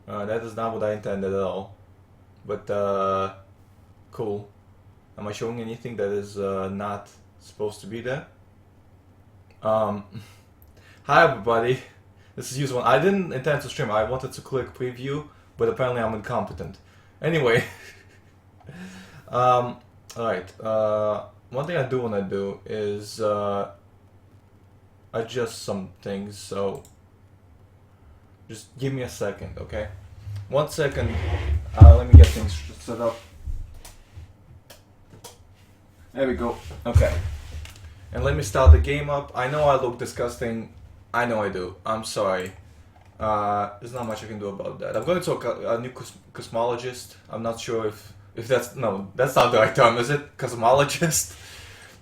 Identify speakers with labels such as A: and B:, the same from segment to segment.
A: That is not what I intended at all. But, cool. Am I showing anything that is not supposed to be there? Hi everybody, this is Userone. I didn't intend to stream, I wanted to click preview, but apparently I'm incompetent. Anyway, alright, one thing I do want to do is adjust some things, so just give me a second, okay? 1 second, let me get things set up. There we go, okay. And let me start the game up. I know I look disgusting. I know I do. I'm sorry. There's not much I can do about that. I'm going to a new cosmologist. I'm not sure if that's... No, that's not the right term, is it? Cosmologist?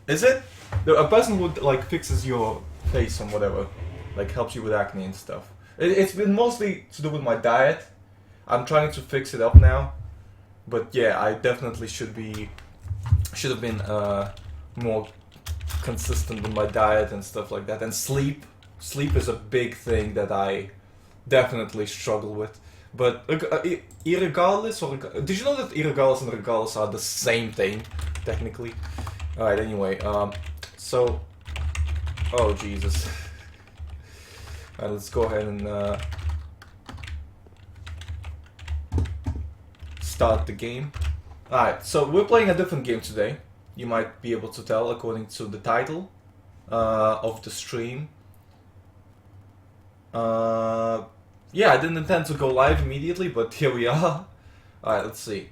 A: Is it? A person who like fixes your face and whatever. Like helps you with acne and stuff. It's been mostly to do with my diet. I'm trying to fix it up now. But yeah, I definitely should have been more consistent with my diet and stuff like that. And sleep is a big thing that I definitely struggle with. But irregardless, did you know that irregardless and regardless are the same thing technically? Alright, anyway, so oh Jesus. Alright, let's go ahead and start the game. Alright, so we're playing a different game today. You might be able to tell according to the title of the stream. Yeah, I didn't intend to go live immediately, but here we are. Alright, let's see.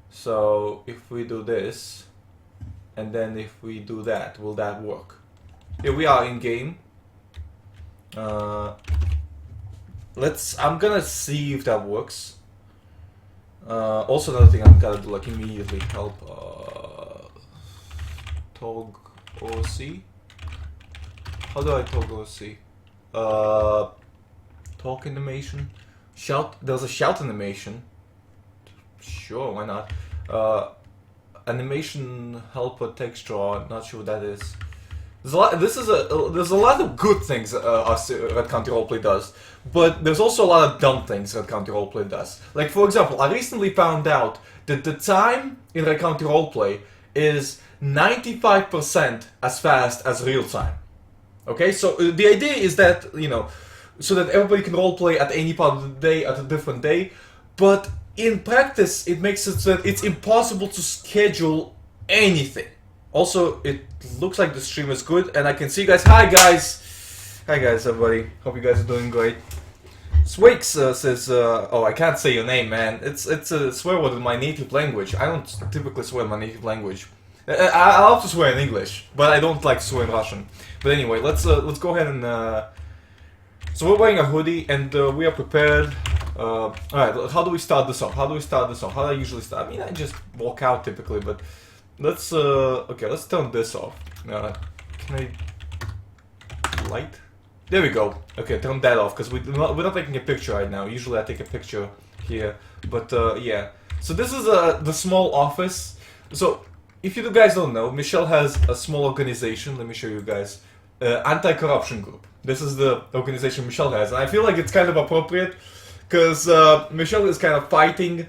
A: So, if we do this, and then if we do that, will that work? Here we are in game. I'm gonna see if that works. Also another thing I'm gonna do like immediately, help toggle OC. How do I toggle OC? Talk animation. Shout. There's a shout animation. Sure, why not? Animation helper texture. Not sure what that is. There's a lot. There's a lot of good things Red County Roleplay does, but there's also a lot of dumb things Red County Roleplay does. Like for example, I recently found out that the time in Red County Roleplay is 95% as fast as real time. Okay, so the idea is that, you know, so that everybody can roleplay at any part of the day, at a different day, but in practice it makes it so that it's impossible to schedule anything. Also, it looks like the stream is good, and I can see you guys. Hi guys! Hi guys, everybody. Hope you guys are doing great. Swakes says, oh, I can't say your name, man. It's a swear word in my native language. I don't typically swear in my native language. I love to swear in English, but I don't like to swear in Russian. But anyway, let's go ahead and so we're wearing a hoodie and we are prepared. Alright, how do we start this off? How do I usually start? I mean, I just walk out typically, but let's okay, let's turn this off. Can I light? There we go. Okay, turn that off because we're not taking a picture right now. Usually I take a picture here, but yeah. So this is the small office. So if you guys don't know, Michelle has a small organization. Let me show you guys. Anti-corruption group. This is the organization Michelle has, and I feel like it's kind of appropriate because Michelle is kind of fighting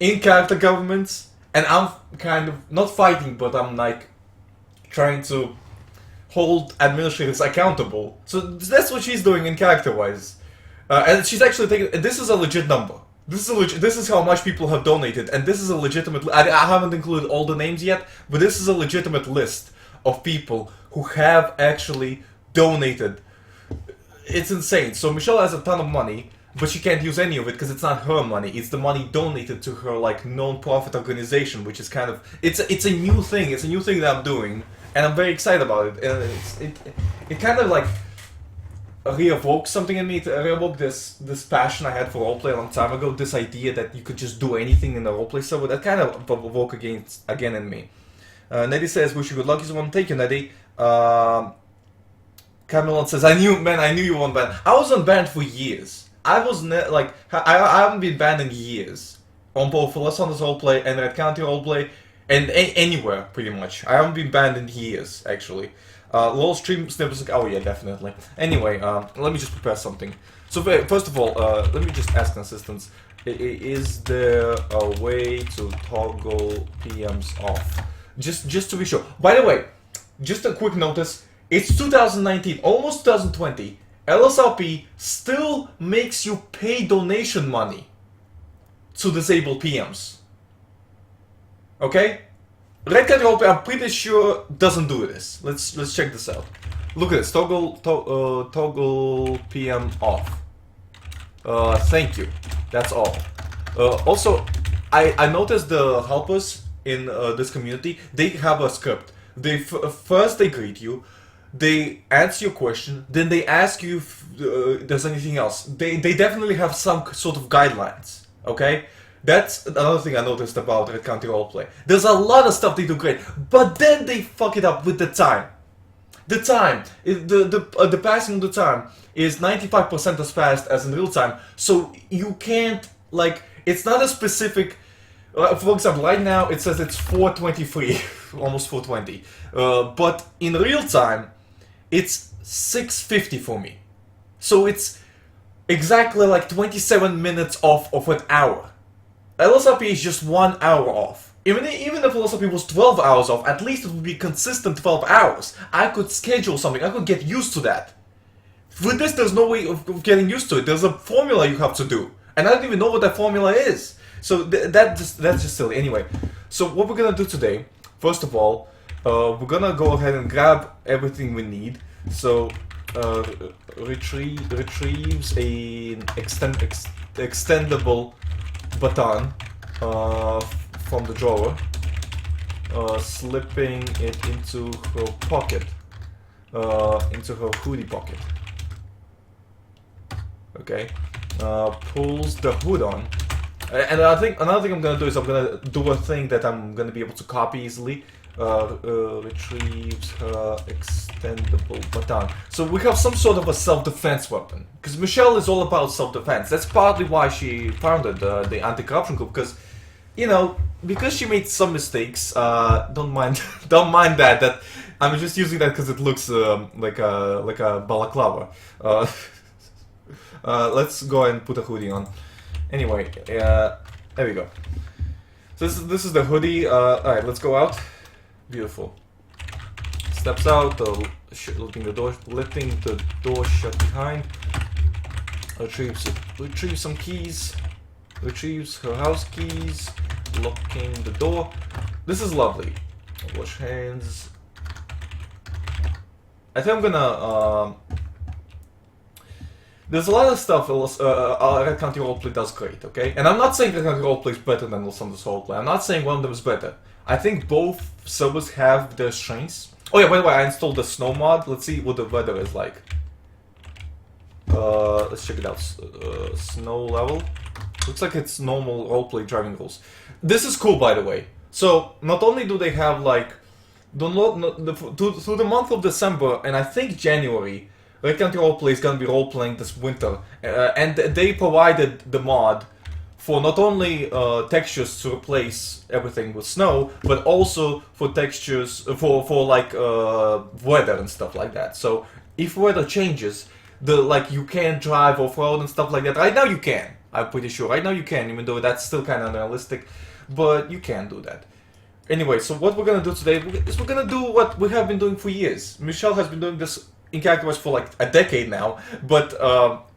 A: in-character governments, and I'm kind of not fighting, but I'm like trying to hold administrators accountable. So that's what she's doing in character-wise, and she's actually taking. This is a legit number. This is how much people have donated, and this is a legitimate. I haven't included all the names yet, but this is a legitimate list of people who have actually donated. It's insane. So Michelle has a ton of money, but she can't use any of it because it's not her money. It's the money donated to her like non-profit organization, which is kind of it's a new thing. It's a new thing that I'm doing, and I'm very excited about it. And it kind of like re-evoked something in me. It re-evoked this passion I had for roleplay a long time ago. This idea that you could just do anything in a roleplay server. That kind of awoke again in me. Neddy says, wish you good luck, Userone. Thank you, Neddy. Camelon says, I knew you were unbanned. I was unbanned for years. I haven't been banned in years. On both Let's Hunters Roleplay and Red County Roleplay, and anywhere, pretty much. I haven't been banned in years, actually. LOL stream snippets, oh yeah, definitely. Anyway, let me just prepare something. So first of all, let me just ask assistants: is there a way to toggle PMs off? Just to be sure. By the way, just a quick notice: it's 2019, almost 2020. LSRP still makes you pay donation money to disable PMs. Okay? Red Country Roleplay, I'm pretty sure, doesn't do this. Let's check this out. Look at this. Toggle PM off. Thank you. That's all. Also, I noticed the helpers in this community, they have a script. They first they greet you, they answer your question, then they ask you if there's anything else. They definitely have some sort of guidelines. Okay? That's another thing I noticed about Red County Roleplay. There's a lot of stuff they do great, but then they fuck it up with the time. The time, the passing of the time is 95% as fast as in real time, so you can't, like, it's not a specific, for example, right now it says it's 4:23, almost 4:20, but in real time, it's 6:50 for me. So it's exactly like 27 minutes off of an hour. LSRP is just 1 hour off. Even if LSRP was 12 hours off, at least it would be consistent 12 hours. I could schedule something, I could get used to that. With this, there's no way of getting used to it. There's a formula you have to do. And I don't even know what that formula is. So that's just silly. Anyway, so what we're gonna do today, first of all, we're gonna go ahead and grab everything we need. So, retrieves an extendable baton from the drawer, slipping it into her pocket, into her hoodie pocket. Okay, pulls the hood on, and I think another thing I'm gonna do is I'm gonna do a thing that I'm gonna be able to copy easily. Retrieves her extendable baton. So we have some sort of a self-defense weapon. Because Michelle is all about self-defense. That's partly why she founded the anti-corruption group. Because, you know, because she made some mistakes. Don't mind that. That I'm just using that because it looks like a balaclava. Let's go and put a hoodie on. Anyway, there we go. So this is the hoodie. All right, let's go out. Beautiful. Steps out, lifting the door shut behind. Retrieves some keys. Retrieves her house keys. Locking the door. This is lovely. Wash hands. I think I'm gonna. There's a lot of stuff Red County Roleplay does great, okay? And I'm not saying Red County Roleplay is better than Los Santos Roleplay. I'm not saying one of them is better. I think both servers have their strengths. Oh yeah, by the way, I installed the snow mod. Let's see what the weather is like. Let's check it out. Snow level. Looks like it's normal roleplay driving rules. This is cool, by the way. So, not only do they have, like, through the month of December, and I think January, Red County Roleplay is gonna be roleplaying this winter. And they provided the mod for not only textures to replace everything with snow, but also for textures for like weather and stuff like that. So if weather changes, you can't drive off-road and stuff like that. Right now you can. I'm pretty sure. Right now you can, even though that's still kind of unrealistic, but you can do that. Anyway, so what we're gonna do today is we're gonna do what we have been doing for years. Michelle has been doing this in character wise for like a decade now, but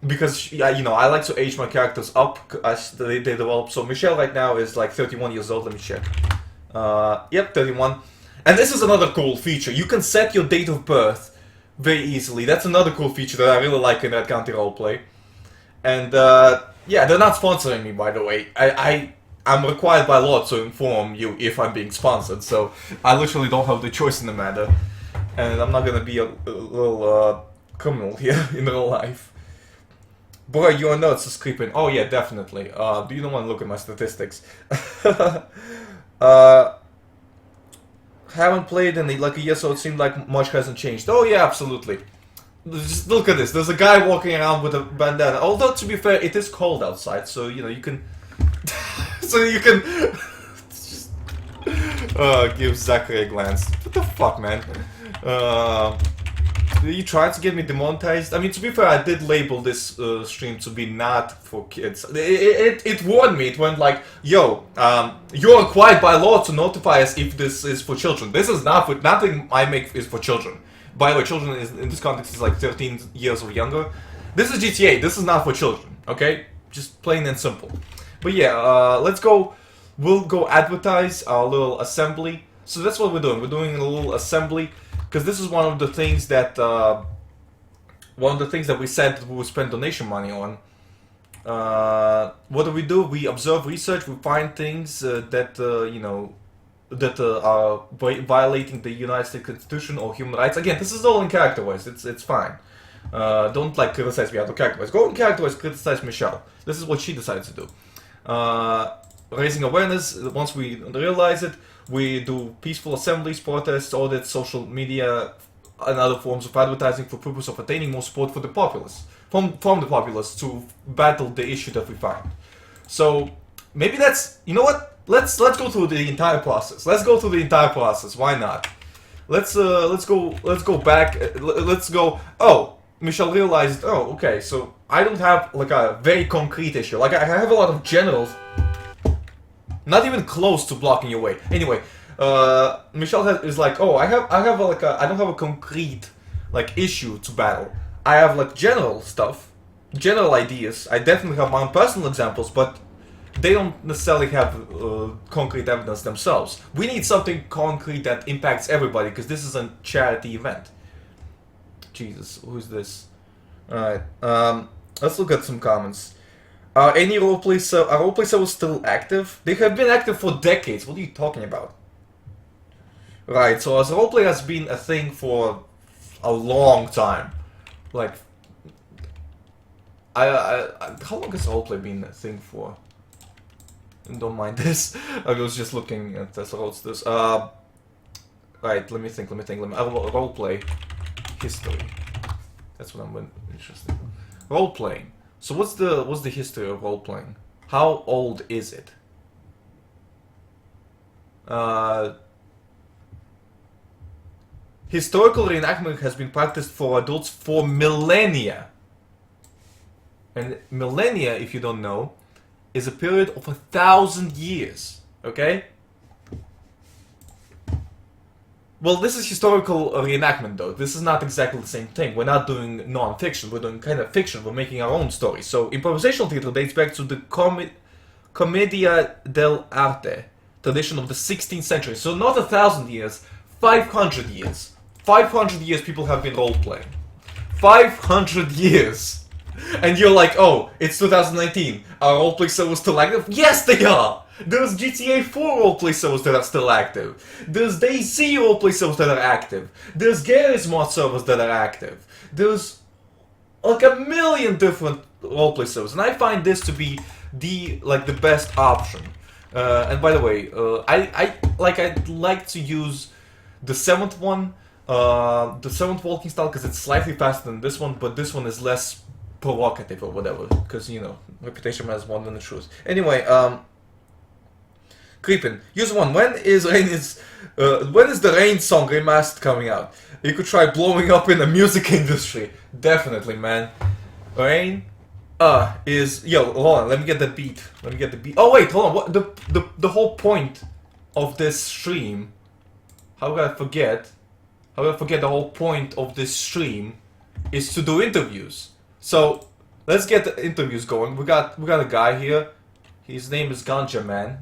A: because you know, I like to age my characters up as they develop. So Michelle right now is like 31 years old. Let me check. Yep, 31. And this is another cool feature. You can set your date of birth very easily. That's another cool feature that I really like in Red County Roleplay. And yeah, they're not sponsoring me, by the way. I'm required by law to inform you if I'm being sponsored, so I literally don't have the choice in the matter. And I'm not gonna be a little criminal here in real life. Boy, your notes is creeping. Oh yeah, definitely. Do you don't want to look at my statistics? Haven't played in like a year, so it seemed like much hasn't changed. Oh yeah, absolutely. Just look at this. There's a guy walking around with a bandana. Although, to be fair, it is cold outside, so you know you can. So you can. Just give Zachary a glance. What the fuck, man? you tried to get me demonetized. I mean, to be fair, I did label this stream to be not for kids. It warned me. It went like, yo, you're required by law to notify us if this is for children. This is not for, nothing I make is for children. By the way, children is, in this context is like 13 years or younger. This is GTA. This is not for children, okay? Just plain and simple. But yeah, let's go. We'll go advertise our little assembly. So that's what we're doing. We're doing a little assembly. Because this is one of the things that we said that we would spend donation money on. What do? We observe, research, we find things that you know that are violating the United States Constitution or human rights. Again, this is all in character-wise. It's fine. Don't like criticize me out of character-wise. Go in character-wise, criticize Michelle. This is what she decided to do. Raising awareness. Once we realize it. We do peaceful assemblies, protests, audits, social media, and other forms of advertising for purpose of attaining more support for the populace, from the populace to battle the issue that we find. So maybe that's, you know what? Let's go through the entire process. Let's go through the entire process. Why not? Let's go back. Let's go. Oh, Michelle realized. Oh, okay. So I don't have like a very concrete issue. Like I have a lot of generals. Not even close to blocking your way. Anyway, Michelle is like, oh, I don't have a concrete like issue to battle. I have like general stuff, general ideas. I definitely have my own personal examples, but they don't necessarily have concrete evidence themselves. We need something concrete that impacts everybody because this is a charity event. Jesus, who's this? All right, let's look at some comments. Any roleplay servers still active? They have been active for decades. What are you talking about? Right, so as roleplay has been a thing for a long time. Like, how long has roleplay been a thing for? Don't mind this. I was just looking at this roadsters. Right, let me think. Roleplay history. That's what I'm interested in. Roleplaying. So what's the history of role-playing? How old is it? Historical reenactment has been practiced for adults for millennia. And millennia, if you don't know, is a period of 1,000 years. Okay? Well, this is historical reenactment, though. This is not exactly the same thing. We're not doing non-fiction. We're doing kind of fiction. We're making our own stories. So, improvisational theater dates back to the Commedia dell'arte tradition of the 16th century. So, not 1,000 years, 500 years. 500 years people have been role-playing. 500 years! And you're like, oh, it's 2019. Are roleplay servers still active? Yes, they are! There's GTA 4 roleplay servers that are still active. There's DayZ roleplay servers that are active. There's Garry's Mod servers that are active. There's like a million different roleplay servers, and I find this to be the best option. And by the way, I'd like to use the 7th one, the 7th walking style, because it's slightly faster than this one, but this one is less provocative or whatever, because you know, reputation matters more than the truth. Anyway, Creepin. Use one. When is the Rain song remastered coming out? You could try blowing up in the music industry. Definitely, man. Rain is yo. Hold on. Let me get the beat. Oh wait, hold on. What the whole point of this stream? How could I forget? How could I forget the whole point of this stream is to do interviews. So let's get the interviews going. We got a guy here. His name is Ganja Man.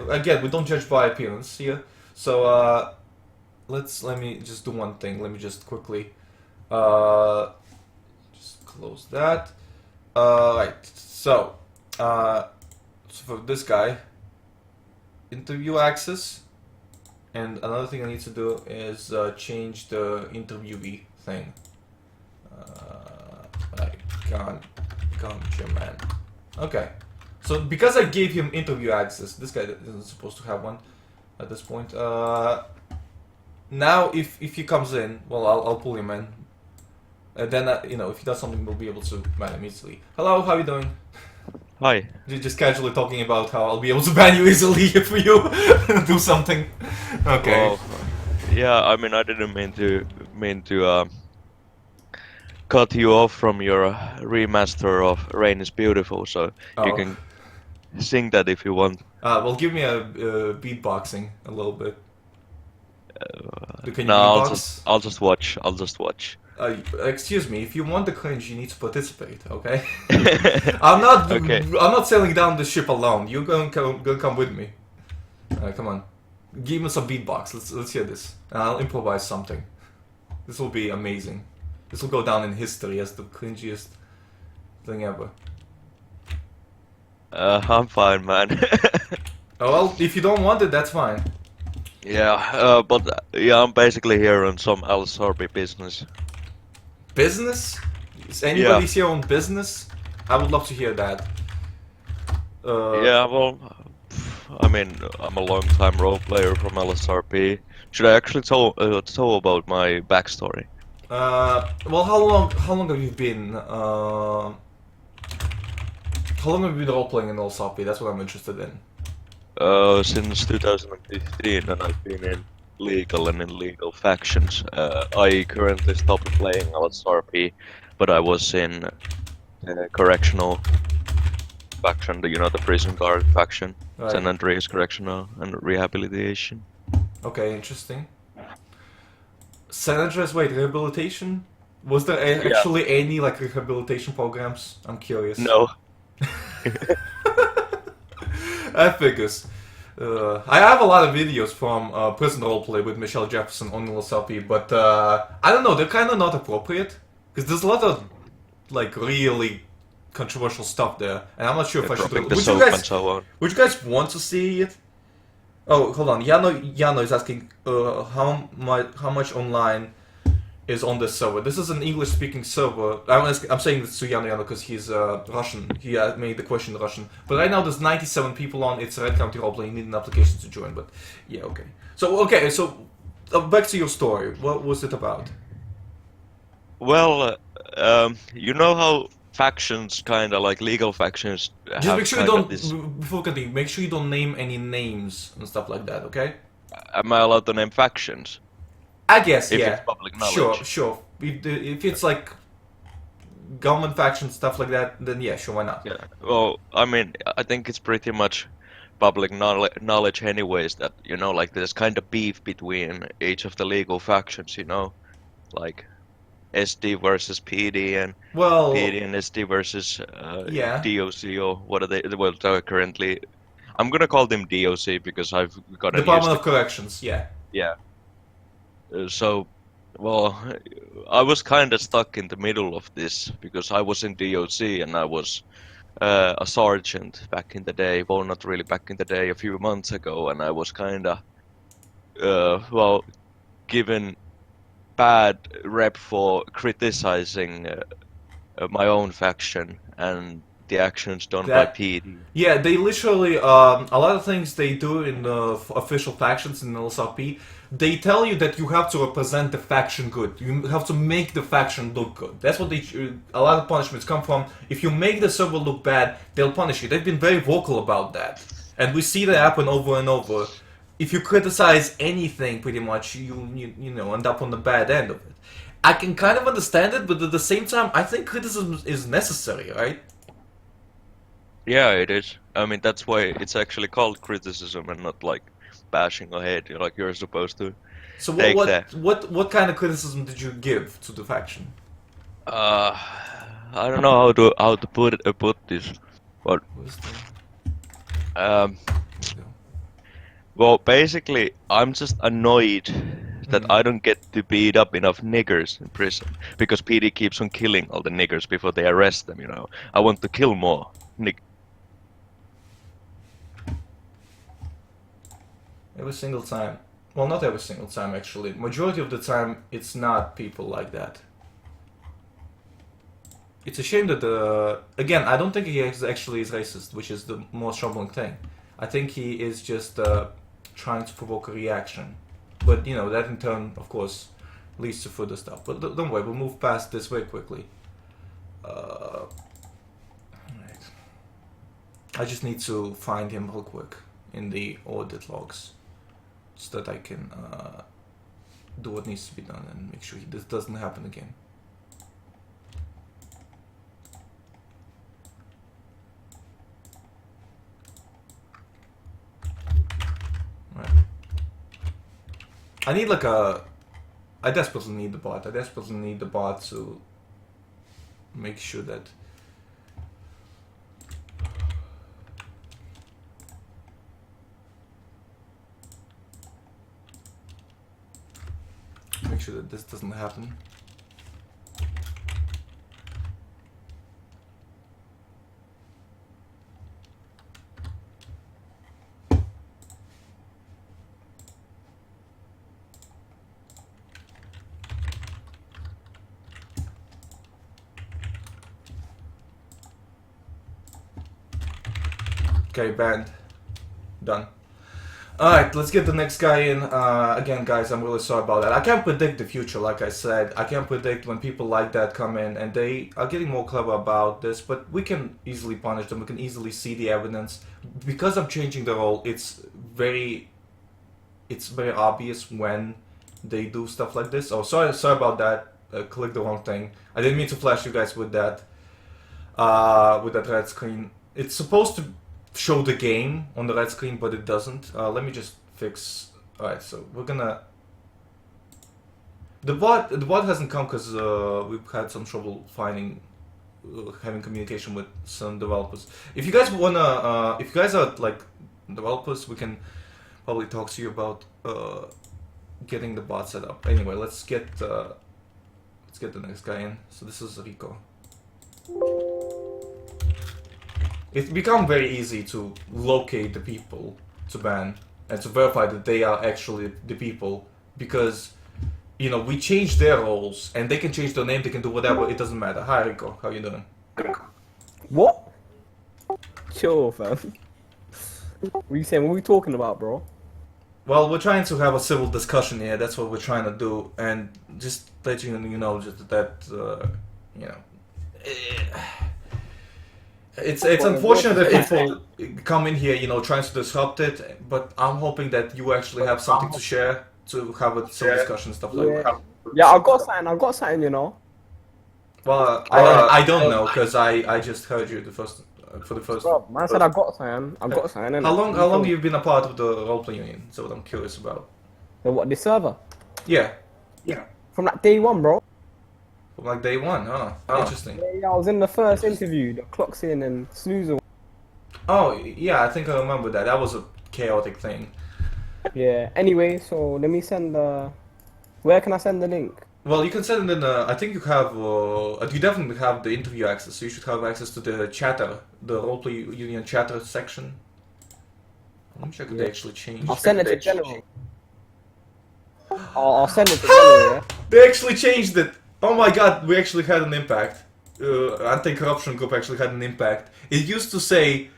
A: Again, we don't judge by appearance here. So let me just do one thing. Let me just quickly just close that. Right. So for this guy, interview access, and another thing I need to do is change the interviewee thing. Right. Ganja Man. Okay. So because I gave him interview access, this guy isn't supposed to have one at this point. Now if he comes in, well, I'll pull him in. And then you know, if he does something, we'll be able to ban him easily. Hello, how are you doing?
B: Hi.
A: You're just casually talking about how I'll be able to ban you easily if you do something. Okay.
B: Well, yeah, I mean, I didn't mean to cut you off from your remaster of Rain is Beautiful, so you
A: Oh,
B: can sing that if you want.
A: well, give me a beatboxing a little bit. Can you
B: No,
A: beatbox?
B: I'll just watch. I'll just watch.
A: Excuse me. If you want the cringe, you need to participate. Okay. I'm not.
B: Okay.
A: I'm not sailing down the ship alone. You're gonna come with me. Come on. Give me some beatbox. Let's hear this. And I'll improvise something. This will be amazing. This will go down in history as the cringiest thing ever.
B: I'm fine, man.
A: Oh well, if you don't want it, that's fine.
B: Yeah, but yeah, I'm basically here on some RCRP business.
A: Business? Is
B: Yeah,
A: anybody here on business? I would love to hear that. Uh,
B: yeah. Well, I mean, I'm a long-time role player from LSRP. Should I actually tell about my backstory?
A: well, how long have you been? How long have you been role playing in LSRP? That's what I'm interested in.
B: Since 2015, and I've been in legal and illegal factions. I currently stopped playing LSRP, but I was in correctional faction, the prison guard faction,
A: Right.
B: San Andreas Correctional and Rehabilitation.
A: Okay, interesting. San Andreas, wait, rehabilitation? Was there
B: Yeah.
A: actually any like rehabilitation programs? I'm curious.
B: No.
A: I figures. I have a lot of videos from prison roleplay with Michelle Jefferson on LSLP, but I don't know, they're kind of not appropriate because there's a lot of like really controversial stuff there, and I'm not sure if I should.
B: Dropping the
A: Would you
B: soap and
A: guys?
B: so on.
A: Would you guys want to see it? Oh, hold on. Yano is asking how much online is on this server. This is an English-speaking server. I'm saying this to Yano because he's Russian. He made the question in Russian. But right now there's 97 people on. It's Red County Roleplay. You need an application to join. But yeah, okay. So back to your story. What was it about?
B: Well, you know how factions, kind of like legal factions,
A: Just make
B: have
A: sure you
B: kind of this.
A: don't before continue. Make sure you don't name any names and stuff like that. Okay?
B: Am I allowed to name factions
A: I guess
B: if it's
A: yeah.
B: public
A: Sure,
B: knowledge?
A: sure. If it's like government faction stuff like that, then yeah, sure, why not?
B: Yeah. Well, I mean, I think it's pretty much public knowledge anyways that, like there's kind of beef between each of the legal factions, like SD versus PD and
A: Well,
B: PD and SD versus
A: yeah.
B: DOC or what are they? Well, they're currently, I'm gonna call them DOC because I've gotten used
A: Department
B: to
A: of
B: calling.
A: Corrections, yeah.
B: Yeah. So, well, I was kind of stuck in the middle of this because I was in DOC and I was a sergeant back in the day. Well, not really back in the day, a few months ago, and I was kind of, well, given bad rep for criticizing my own faction and the actions done by
A: That
B: PD.
A: Yeah, they literally a lot of things they do in the official factions in LSRP. They tell you that you have to represent the faction good. You have to make the faction look good. That's what a lot of punishments come from. If you make the server look bad, they'll punish you. They've been very vocal about that, and we see that happen over and over. If you criticize anything, pretty much you end up on the bad end of it. I can kind of understand it, but at the same time, I think criticism is necessary, right?
B: Yeah, it is. I mean, that's why it's actually called criticism and not like bashing ahead. Like you're supposed to
A: So what
B: take that.
A: what what what kind of criticism did you give to the faction?
B: Uh, I don't know how to put this, but
A: Wisdom.
B: um,
A: There we go.
B: well, basically, I'm just annoyed that
A: Hmm.
B: I don't get to beat up enough niggers in prison because PD keeps on killing all the niggers before they arrest them. I want to kill more nig.
A: Every single time. Well, not every single time actually. Majority of the time, it's not people like that. It's a shame that again, I don't think he actually is racist, which is the most troubling thing. I think he is just trying to provoke a reaction, but that in turn, of course, leads to further stuff. But don't worry, we'll move past this very quickly. Right. I just need to find him real quick in the audit logs so that I can do what needs to be done and make sure this doesn't happen again. I need like a. I desperately need the bot. I desperately need the bot to make sure that. Make sure that this doesn't happen. Okay, banned. Done. Alright, let's get the next guy in. Again, guys, I'm really sorry about that. I can't predict the future, like I said. I can't predict when people like that come in, and they are getting more clever about this, but we can easily punish them. We can easily see the evidence. Because I'm changing the role, it's very obvious when they do stuff like this. Oh, sorry about that. Clicked the wrong thing. I didn't mean to flash you guys with that red screen. It's supposed to show the game on the red screen, but it doesn't. Let me just fix. Alright, so we're gonna. The bot hasn't come because we've had some trouble finding, having communication with some developers. If you guys wanna, if you guys are like developers, we can probably talk to you about getting the bot set up. Anyway, let's get the next guy in. So this is Rico. It's become very easy to locate the people to ban and to verify that they are actually the people, because, you know, we change their roles and they can change their name, they can do whatever, it doesn't matter. Hi Rico, how you doing?
C: What? Chill, fam. What are you saying? What are we talking about, bro?
A: Well, we're trying to have a civil discussion here, that's what we're trying to do, and just let you know just that, you know... It's unfortunate that people come in here, you know, trying to disrupt it, but I'm hoping that you actually have something to share, to have a civil discussion and stuff like that.
C: Yeah, I've got something, you know.
A: Well, I don't know, because I just heard you for the first.
C: Bro, man said I got something.
A: How long have you been a part of the roleplay union? That's what I'm curious about.
C: The server?
A: Yeah.
C: From like day one, bro.
A: From like day one, huh? Interesting.
C: Yeah, I was in the first interview, the clocks in and snoozer.
A: Oh, yeah, I think I remember that. That was a chaotic thing.
C: Yeah, anyway, so let me send the... Where can I send the link?
A: Well, you can send it in, I think you have, you definitely have the interview access, so you should have access to the chatter, the roleplay union chatter section. Let me check if they actually changed.
C: I'll send it to general. I'll send it to general, yeah?
A: They actually changed it! Oh my god, we actually had an impact. Anti-corruption group actually had an impact. It used to say,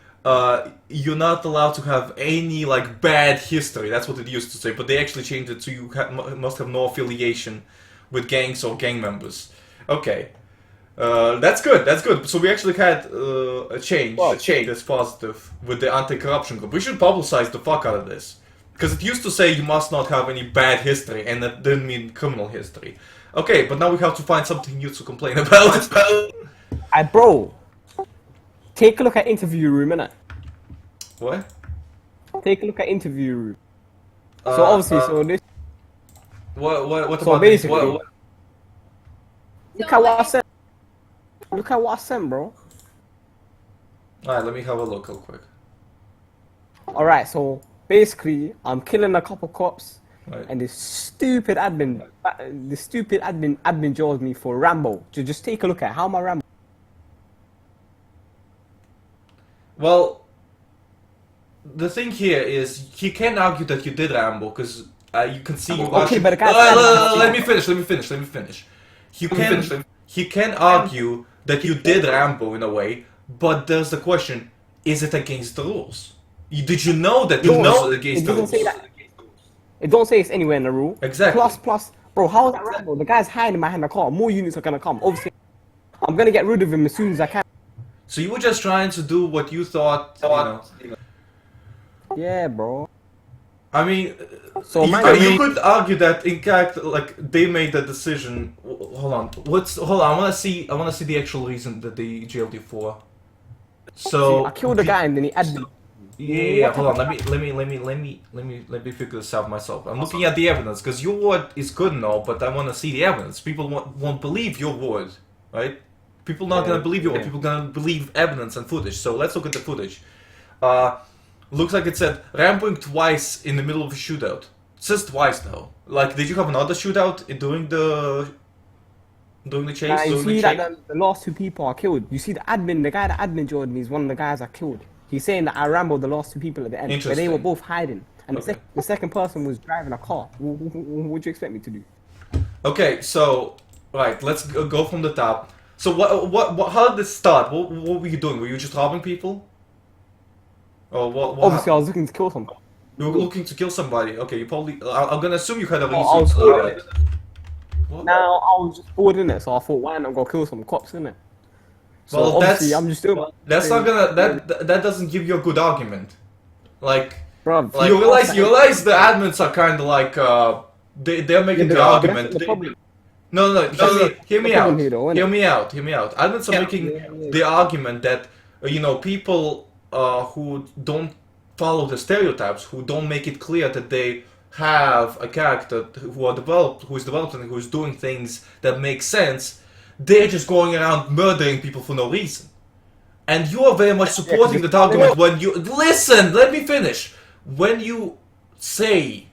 A: you're not allowed to have any, like, bad history. That's what it used to say, but they actually changed it to you must have no affiliation with gangs or gang members. Okay. That's good. So we actually had a change that's positive with the anti-corruption group. We should publicize the fuck out of this. Because it used to say you must not have any bad history, and that didn't mean criminal history. Okay, but now we have to find something new to complain about.
C: Bro, take a look at interview room, innit?
A: What?
C: Take a look at interview room. So obviously, so this...
A: What
C: so
A: about
C: basically,
A: this?
C: look at what I sent. Look at what I sent, bro.
A: Alright, let me have a look real quick.
C: Alright, so basically, I'm killing a couple cops.
A: Right.
C: And this stupid admin jaws me for Rambo. So just take a look at how my Rambo.
A: Well, the thing here is he can argue that you did Rambo because you can see you
C: okay,
A: actually.
C: but the guy
A: Let me finish. He can argue that you did Rambo in a way, but there's the question: is it against the rules? Did you know that it was against the rules?
C: It don't say it's anywhere in the rule.
A: Exactly.
C: Plus, bro, how is that Rambo? The guy's hiding behind the car. More units are gonna come. Obviously, I'm gonna get rid of him as soon as I can.
A: So you were just trying to do what you thought, you know.
C: Yeah, bro.
A: I mean,
C: so
A: you could argue that in fact, like they made the decision. Hold on. I want to see the actual reason that they jailed you for. So
C: I killed the guy and then he added.
A: Yeah. Hold on. Let me figure this out myself. I'm looking at the evidence because your word is good and all, but I want to see the evidence. People won't believe your word, right? People not gonna believe your word. People gonna believe evidence and footage. So let's look at the footage. Looks like it said ramping twice in the middle of a shootout. It says twice though. Like, did you have another shootout during the chase?
C: Nah, you
A: During
C: see
A: the
C: that
A: chase?
C: the last two people are killed. You see the guy that admin Jordan is one of the guys I killed. He's saying that I rambled the last two people at the end, but they were
A: Interesting.
C: both hiding. And
A: Okay.
C: the second person was driving a car. What do you expect me to do?
A: Okay, so right, let's go from the top. So what? How did this start? What were you doing? Were you just robbing people? Or what?
C: Obviously, I was looking to kill someone.
A: You were looking to kill somebody. Okay, you probably. I'm gonna assume you had a
C: I was
A: reason.
C: bored.
A: What?
C: Now I was just bored in it, so I thought, why not go kill some cops in it? So
A: Well,
C: obviously,
A: that's-
C: I'm just still.
A: That's not gonna. That doesn't give you a good argument. Like
C: Bruv,
A: you realize the admins are kind of like they're making the argument.
C: The problem.
A: No, hear me
C: the
A: out.
C: problem here, though, isn't
A: Hear me out. Admins are making the argument that people who don't follow the stereotypes, who don't make it clear that they have a character who is developed and who is doing things that make sense, they're just going around murdering people for no reason. And you are very much supporting that argument when you listen. Let me finish. When you say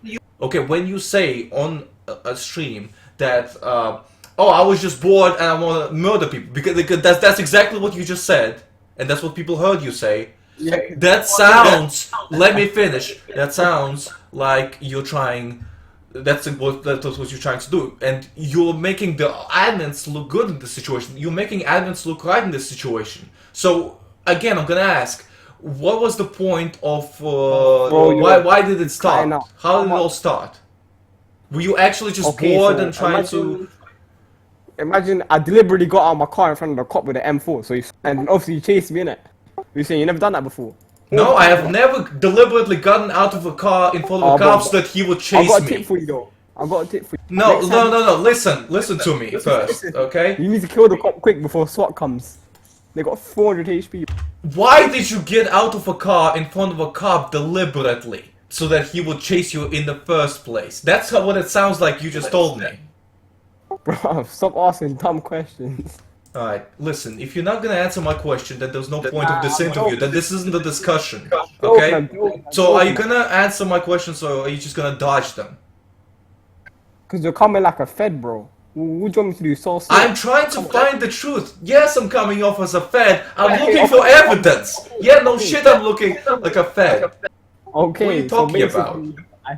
A: on a stream that I was just bored and I want to murder people because that's exactly what you just said, and that's what people heard you say.
C: Yeah.
A: That sounds. Let me finish. That sounds like you're trying. That's what you're trying to do, and you're making the admins look good in this situation. You're making admins look right in this situation. So again, I'm gonna ask, what was the point of why did it start? How did it all start? Were you actually just bored and trying to?
C: Imagine I deliberately got out of my car in front of the cop with an M4, and obviously you chased me in it. You're saying you never done that before?
A: No, I have never deliberately gotten out of a car in front of the cops that he would
C: I
A: chase
C: got a
A: me.
C: tip for you though. I got a tip for you.
A: No,
C: Next time-
A: no. Listen to me first, okay?
C: You need to kill the cop quick before SWAT comes. They got 400 HP.
A: Why did you get out of a car in front of a cop deliberately so that he would chase you in the first place? That's what it sounds like you just told me.
C: Bro, stop asking dumb questions.
A: Alright, listen, if you're not gonna answer my question, then there's no point of this interview, then this isn't a discussion, okay? So are you gonna answer my questions or are you just gonna dodge them?
C: Because you're coming like a fed, bro. What do you want me to do? So
A: I'm trying to find the truth. Yes, I'm coming off as a fed. I'm looking for evidence. Yeah, no shit, I'm looking like a fed.
C: Okay,
A: What are you talking about?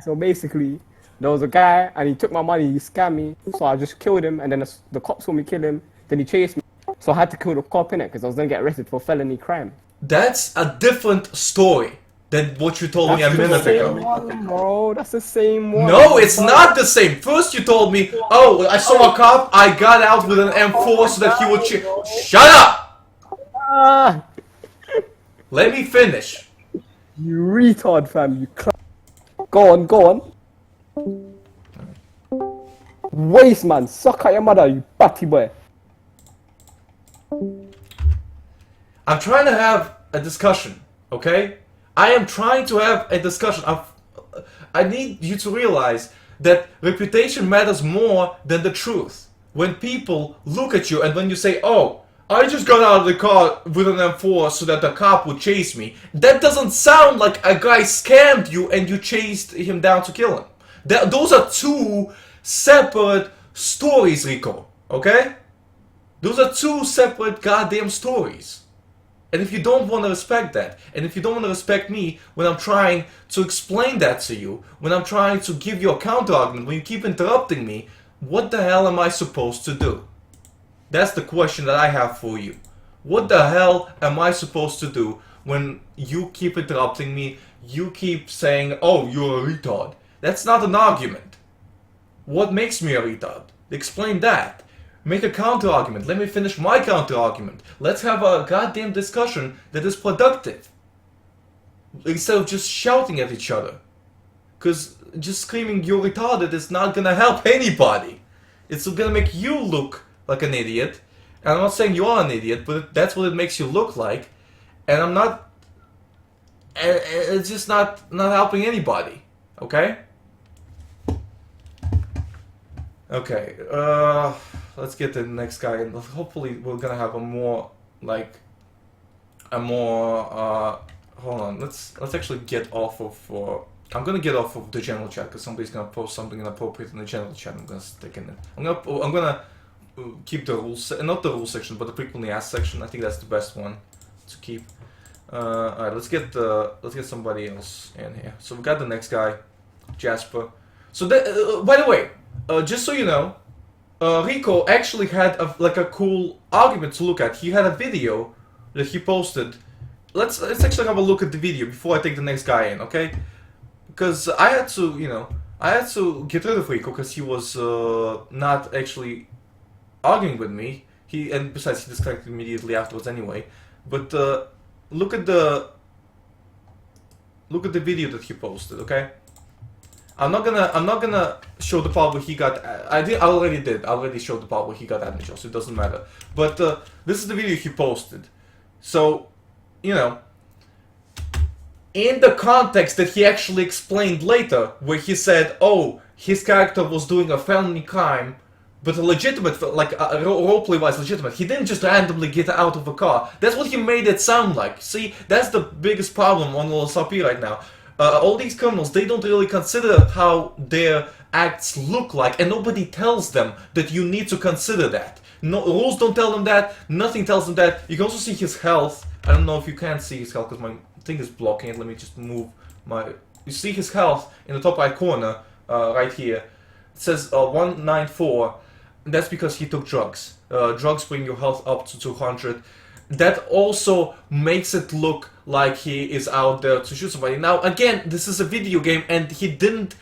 C: So basically, there was a guy and he took my money, he scammed me, so I just killed him, and then the cops saw me kill him, then he chased me, so I had to kill the cop in it because I was gonna get arrested for felony crime.
A: That's a different story than what you told me a minute ago.
C: One, bro. That's the same one.
A: No, it's not the same. First you told me, oh, I saw a cop, I got out with an M4 so that he would Shut up!
C: Ah,
A: Let me finish.
C: you retard, fam. You Go on. Waste, man. Suck at your mother, you batty boy.
A: I'm trying to have a discussion, okay? I am trying to have a discussion. I need you to realize that reputation matters more than the truth. When people look at you and when you say, oh, I just got out of the car with an M4 so that the cop would chase me, that doesn't sound like a guy scammed you and you chased him down to kill him. Those are two separate stories, Rico, okay? Those are two separate goddamn stories. And if you don't want to respect that, and if you don't want to respect me when I'm trying to explain that to you, when I'm trying to give you a counter-argument, when you keep interrupting me, what the hell am I supposed to do? That's the question that I have for you. What the hell am I supposed to do when you keep interrupting me, you keep saying, oh, you're a retard? That's not an argument. What makes me a retard? Explain that. Make a counter-argument. Let me finish my counter-argument. Let's have a goddamn discussion that is productive. Instead of just shouting at each other. Because just screaming you're retarded is not gonna help anybody. It's gonna make you look like an idiot. And I'm not saying you are an idiot, but that's what it makes you look like. And I'm not it's just not helping anybody. Okay. Okay. Let's get the next guy, and hopefully we're gonna have a more hold on. Let's actually get off of. I'm gonna get off of the general chat because somebody's gonna post something inappropriate in the general chat. I'm gonna stick in it. I'm gonna keep the rules, not the rules section, but the frequently asked section. I think that's the best one to keep. Alright, let's get somebody else in here. So we got the next guy, Jasper. So that, by the way, just so you know, Rico actually had a cool argument to look at. He had a video that he posted. Let's actually have a look at the video before I take the next guy in, okay? Because I had to get rid of Rico because he was not actually arguing with me. And besides, he disconnected immediately afterwards anyway. But look at the video that he posted, okay? I'm not gonna show the part where he got. I already showed the part where he got admission, so it doesn't matter. But this is the video he posted. So, you know, in the context that he actually explained later, where he said, "Oh, his character was doing a felony crime, but a legitimate, like a roleplay-wise legitimate. He didn't just randomly get out of a car." That's what he made it sound like. See, that's the biggest problem on LSRP right now. All these criminals, they don't really consider how their acts look like, and nobody tells them that you need to consider that. No, rules don't tell them that, nothing tells them that. You can also see his health. I don't know if you can see his health because my thing is blocking it. Let me just move my... You see his health in the top right corner, right here. It says 194. That's because he took drugs. Drugs bring your health up to 200. That also makes it look like he is out there to shoot somebody. Now, again, this is a video game, and he didn't...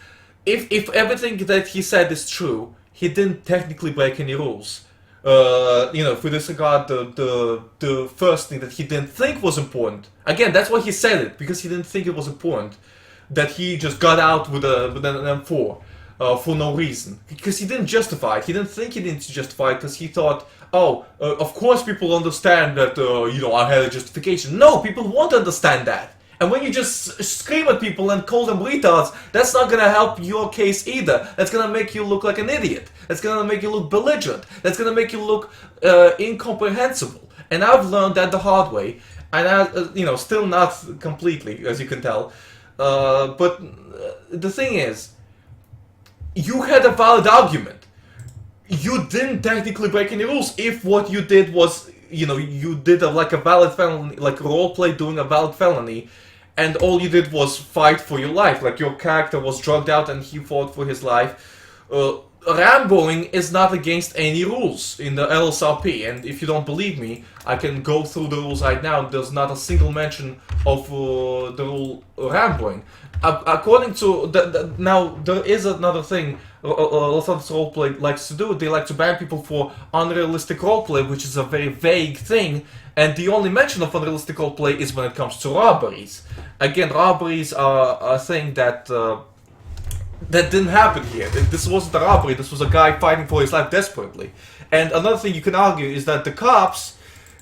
A: If everything that he said is true, he didn't technically break any rules. You know, if we disregard the first thing that he didn't think was important. Again, that's why he said it, because he didn't think it was important. That he just got out with an M4. For no reason. Because he didn't justify it. He didn't think he needed to justify it because he thought, oh, of course people understand that, you know, I had a justification. No, people won't understand that. And when you just scream at people and call them retards, that's not gonna help your case either. That's gonna make you look like an idiot. That's gonna make you look belligerent. That's gonna make you look incomprehensible. And I've learned that the hard way. And I, you know, still not completely, as you can tell. But the thing is, you had a valid argument. You didn't technically break any rules if what you did was, you know, you did a valid felony, like roleplay doing a valid felony, and all you did was fight for your life. Like your character was drugged out and he fought for his life. Ramboing is not against any rules in the LSRP, and if you don't believe me, I can go through the rules right now. There's not a single mention of the rule Ramboing. According to now, there is another thing lots of roleplay likes to do. They like to ban people for unrealistic roleplay, which is a very vague thing. And the only mention of unrealistic roleplay is when it comes to robberies. Again, robberies are a thing that that didn't happen here. This wasn't a robbery. This was a guy fighting for his life desperately. And another thing you can argue is that the cops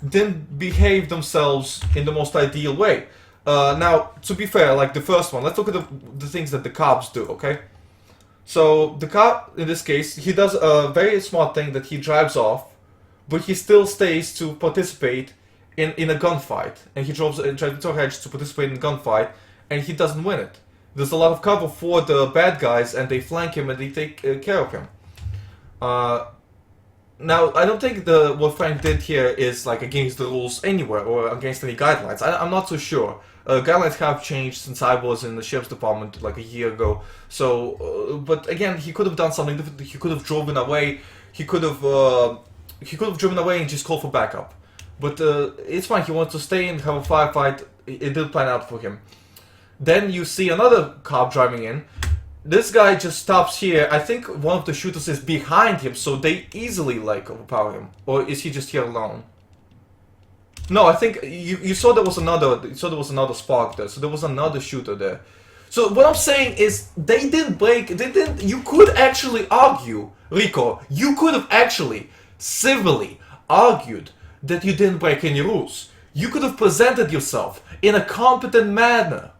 A: didn't behave themselves in the most ideal way. Now, to be fair, like the first one, let's look at the things that the cops do, okay? So, the cop, in this case, he does a very smart thing that he drives off, but he still stays to participate in a gunfight. And he drives into a hedge to participate in a gunfight, and he doesn't win it. There's a lot of cover for the bad guys, and they flank him and they take care of him. Now, I don't think what Frank did here is like against the rules anywhere or against any guidelines. I'm not so sure. Guidelines have changed since I was in the sheriff's department like a year ago. So, but again, he could have done something different. He could have driven away. He could have driven away and just called for backup. But it's fine. He wanted to stay and have a firefight. It did plan out for him. Then you see another cop driving in. This guy just stops here. I think one of the shooters is behind him, so they easily like overpower him. Or is he just here alone? No, I think you saw there was another spark there. So there was another shooter there. So what I'm saying is they didn't break. You could actually argue, Rico. You could have actually civilly argued that you didn't break any rules. You could have presented yourself in a competent manner.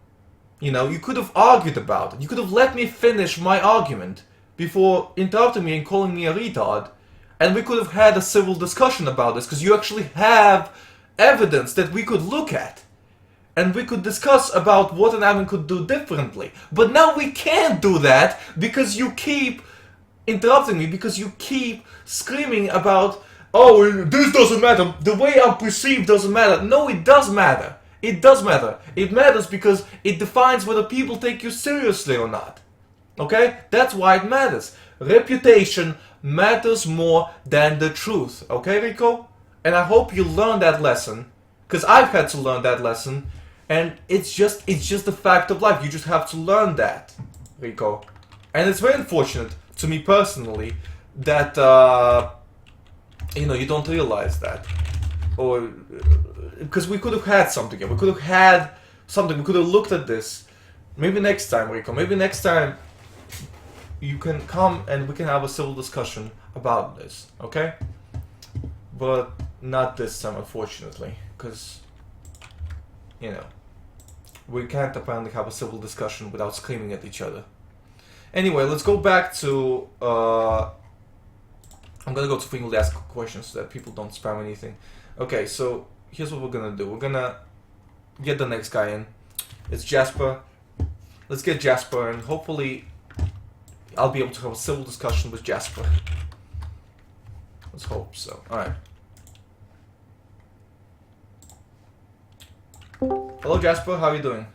A: You know, you could have argued about it. You could have let me finish my argument before interrupting me and calling me a retard. And we could have had a civil discussion about this, because you actually have evidence that we could look at. And we could discuss about what an admin could do differently. But now we can't do that because you keep interrupting me, because you keep screaming about, oh, this doesn't matter, the way I'm perceived doesn't matter. No, it does matter. It does matter. It matters because it defines whether people take you seriously or not. Okay? That's why it matters. Reputation matters more than the truth. Okay, Rico? And I hope you learned that lesson, because I've had to learn that lesson, and it's just a fact of life. You just have to learn that, Rico. And it's very unfortunate to me personally that you know, you don't realize that, or because we could have had something. We could have had something. We could have looked at this. Maybe next time, Rico. Maybe next time you can come and we can have a civil discussion about this. Okay? But not this time, unfortunately, because you know, we can't apparently have a civil discussion without screaming at each other. Anyway, let's go back to I'm gonna go to frequently asked questions so that people don't spam anything. Okay, so here's what we're gonna do. We're gonna get the next guy in. It's Jasper. Let's get Jasper, and hopefully I'll be able to have a civil discussion with Jasper. Let's hope so. Alright. Hello Jasper, how are you doing?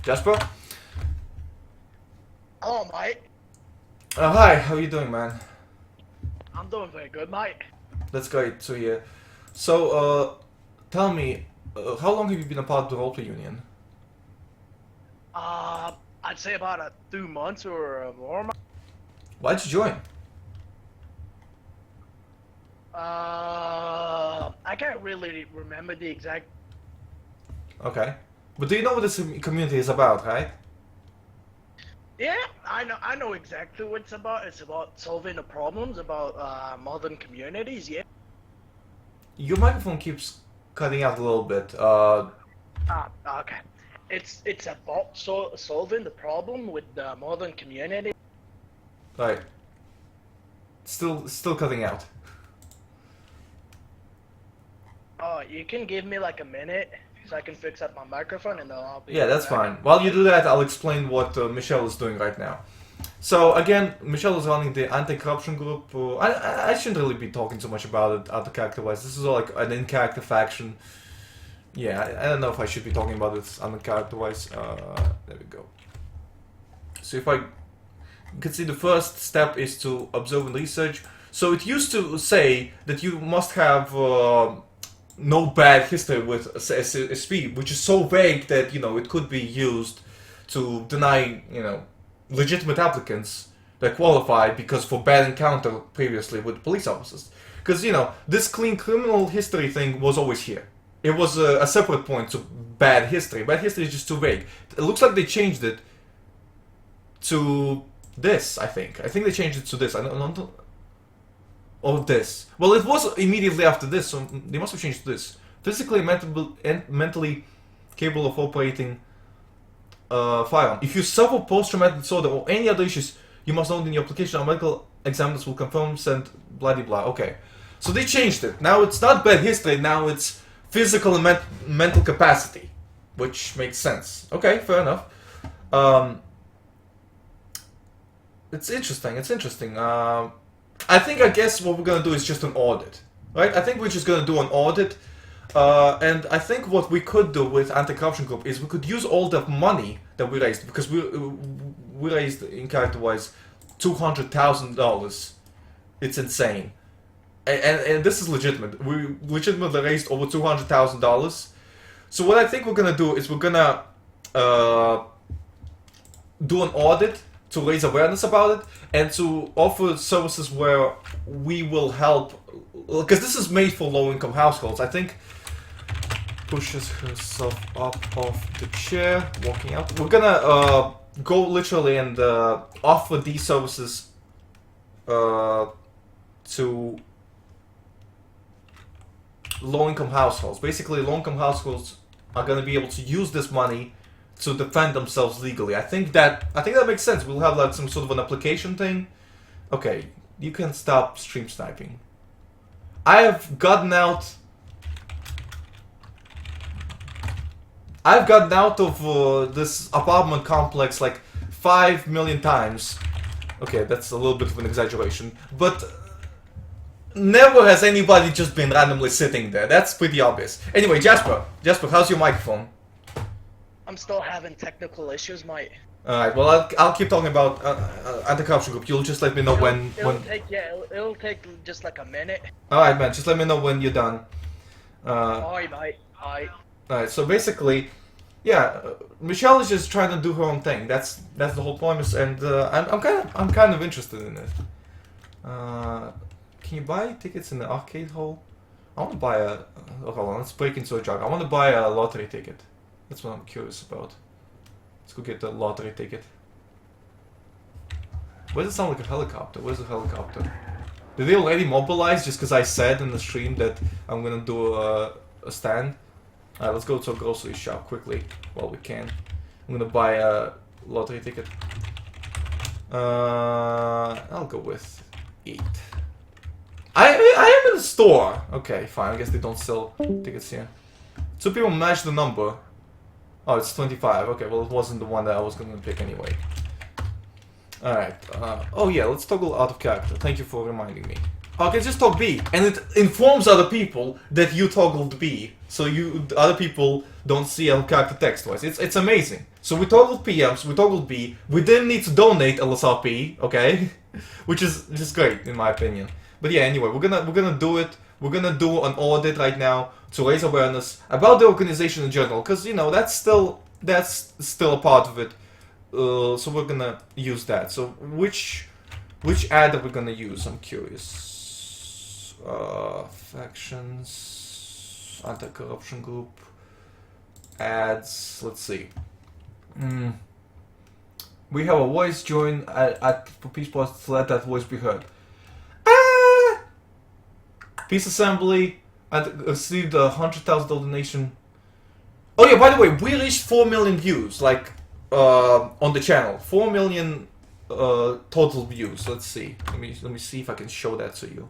A: Jasper?
D: Hello, mate.
A: Hi, how are you doing, man?
D: I'm doing very good, mate.
A: That's great to hear. So, tell me, how long have you been a part of the roleplay union?
D: I'd say about 2 months or more.
A: Why'd you join?
D: I can't really remember the exact.
A: Okay. But do you know what this community is about, right?
D: Yeah, I know exactly what it's about. It's about solving the problems about modern communities. Yeah.
A: Your microphone keeps cutting out a little bit.
D: Okay. It's about solving the problem with the modern community.
A: Right. Still cutting out.
D: Oh, you can give me like a minute so I can fix up my microphone and then I'll be.
A: Yeah, that's
D: back.
A: fine. While you do that, I'll explain what Michelle is doing right now. So again, Michelle is running the anti-corruption group. I shouldn't really be talking too much about it out of character-wise. This is all like an in-character faction. Yeah, I don't know if I should be talking about it on the character-wise. There we go. So if you can see, the first step is to observe and research. So it used to say that you must have no bad history with SSP, which is so vague that, you know, it could be used to deny, you know, legitimate applicants that qualify because for bad encounter previously with police officers. Because, you know, this clean criminal history thing was always here. It was a separate point to bad history. Bad history is just too vague. It looks like they changed it to this, I think. I think they changed it to this. I don't or this. Well, it was immediately after this, so they must have changed to this. Physically and mentally capable of operating firearm. If you suffer post-traumatic disorder or any other issues, you must note in your application. Our medical examiners will confirm, send blah blah blah. Okay, so they changed it. Now it's not bad history. Now it's physical and mental capacity, which makes sense. Okay, fair enough. It's interesting. It's interesting. I guess what we're gonna do is just an audit, right? I think we're just gonna do an audit, and I think what we could do with anti-corruption group is we could use all the money that we raised, because we raised, in character-wise, $200,000. It's insane, and this is legitimate. We legitimately raised over $200,000. So what I think we're gonna do is we're gonna do an audit to raise awareness about it, and to offer services where we will help, because this is made for low-income households. I think pushes herself up off the chair, walking out. We're gonna go literally and offer these services to low-income households. Basically, low-income households are going to be able to use this money to defend themselves legally. I think that makes sense. We'll have like some sort of an application thing. Okay, you can stop stream sniping. I have gotten out. I've gotten out of this apartment complex like 5 million times. Okay, that's a little bit of an exaggeration, but never has anybody just been randomly sitting there. That's pretty obvious. Anyway, Jasper, how's your microphone?
D: I'm still having technical issues, mate.
A: Alright, well, I'll keep talking about anti-corruption group. You'll just let me know
D: It'll take just like a minute.
A: Alright, man, just let me know when you're done.
D: Aye, mate. Aye.
A: Alright, so basically, yeah, Michelle is just trying to do her own thing. That's the whole premise, and I'm kind of interested in it. Can you buy tickets in the arcade hall? I want to buy a. Hold on, let's break into a joke. I want to buy a lottery ticket. That's what I'm curious about. Let's go get the lottery ticket. Why does it sound like a helicopter? Where's the helicopter? Did they already mobilize just because I said in the stream that I'm gonna do a stand? Alright, let's go to a grocery shop quickly while we can. I'm gonna buy a lottery ticket. I'll go with 8. I am in the store. Okay, fine. I guess they don't sell tickets here. So people match the number. Oh, it's 25. Okay, well, it wasn't the one that I was gonna pick anyway. Alright. Oh yeah, let's toggle out of character. Thank you for reminding me. Okay, just talk B, and it informs other people that you toggled B, so other people don't see out of character text-wise. It's amazing. So we toggled PMs, we toggled B. We didn't need to donate LSRP, okay, which is just great in my opinion. But yeah, anyway, we're gonna do it. We're gonna do an audit right now to raise awareness about the organization in general, because you know that's still a part of it. So we're gonna use that. So which ad are we gonna use? I'm curious. Factions, anti-corruption group, ads. Let's see. We have a voice join for Peace Plus to let that voice be heard. Peace Assembly. I received a $100,000 donation. Oh yeah, by the way, we reached 4 million views, like on the channel. 4 million total views. Let's see. Let me see if I can show that to you.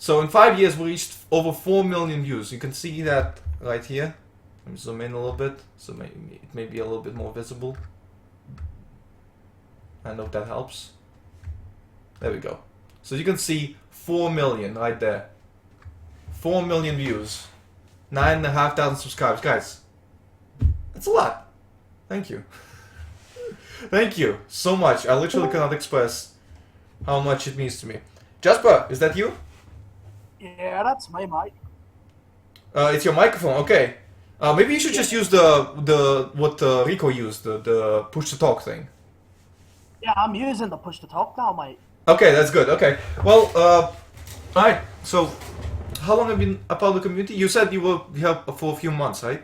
A: So in 5 years, we reached over 4 million views. You can see that right here. Let me zoom in a little bit, so it may be a little bit more visible. I know if that helps. There we go. So you can see 4 million right there. 4 million views. 9,500 subscribers. Guys, that's a lot. Thank you. Thank you so much. I literally cannot express how much it means to me. Jasper, is that you?
D: Yeah, that's my mic.
A: It's your microphone. Okay. Maybe you should just use what Rico used, the push to talk thing.
D: Yeah, I'm using the push to talk now, mate.
A: Okay, that's good. Okay. Well, alright. So, how long have you been a part of the community? You said you were here for a few months, right?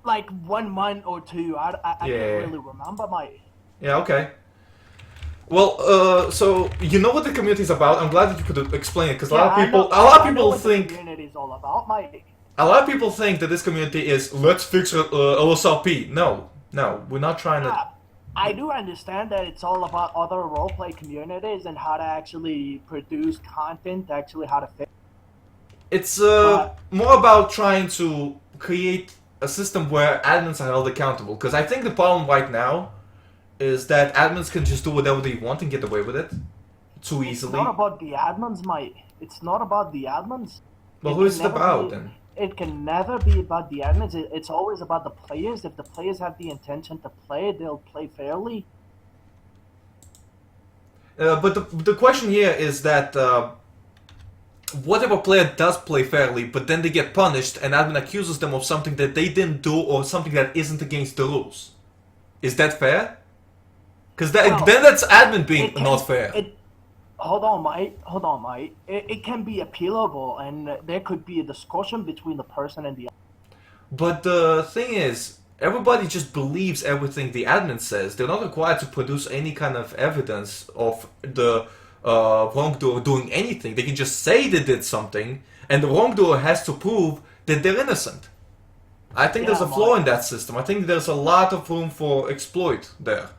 D: Like 1 month or 2. I
A: Yeah.
D: can't really remember, mate.
A: Yeah. Okay. Well, so you know what the community is about. I'm glad that you could explain it because a lot of people think
D: the community is all about, mate.
A: a lot of people think that this community is let's fix LSRP. No, we're not trying to.
D: I do understand that it's all about other roleplay communities and how to actually produce content, actually how to fix.
A: It's more about trying to create a system where admins are held accountable. Because I think the problem right now is that admins can just do whatever they want and get away with it too easily.
D: It's not about the admins, mate. It's not about the admins.
A: Well, who is it about then?
D: It can never be about the admins. It's always about the players. If the players have the intention to play, they'll play fairly.
A: But the question here is that whatever player does play fairly, but then they get punished and admin accuses them of something that they didn't do or something that isn't against the rules. Is that fair? Because then that's admin being not fair.
D: Hold on, mate. It can be appealable, and there could be a discussion between the person and the.
A: But the thing is, everybody just believes everything the admin says. They're not required to produce any kind of evidence of the wrongdoer doing anything. They can just say they did something, and the wrongdoer has to prove that they're innocent. I think there's a flaw in that system. I think there's a lot of room for exploit there.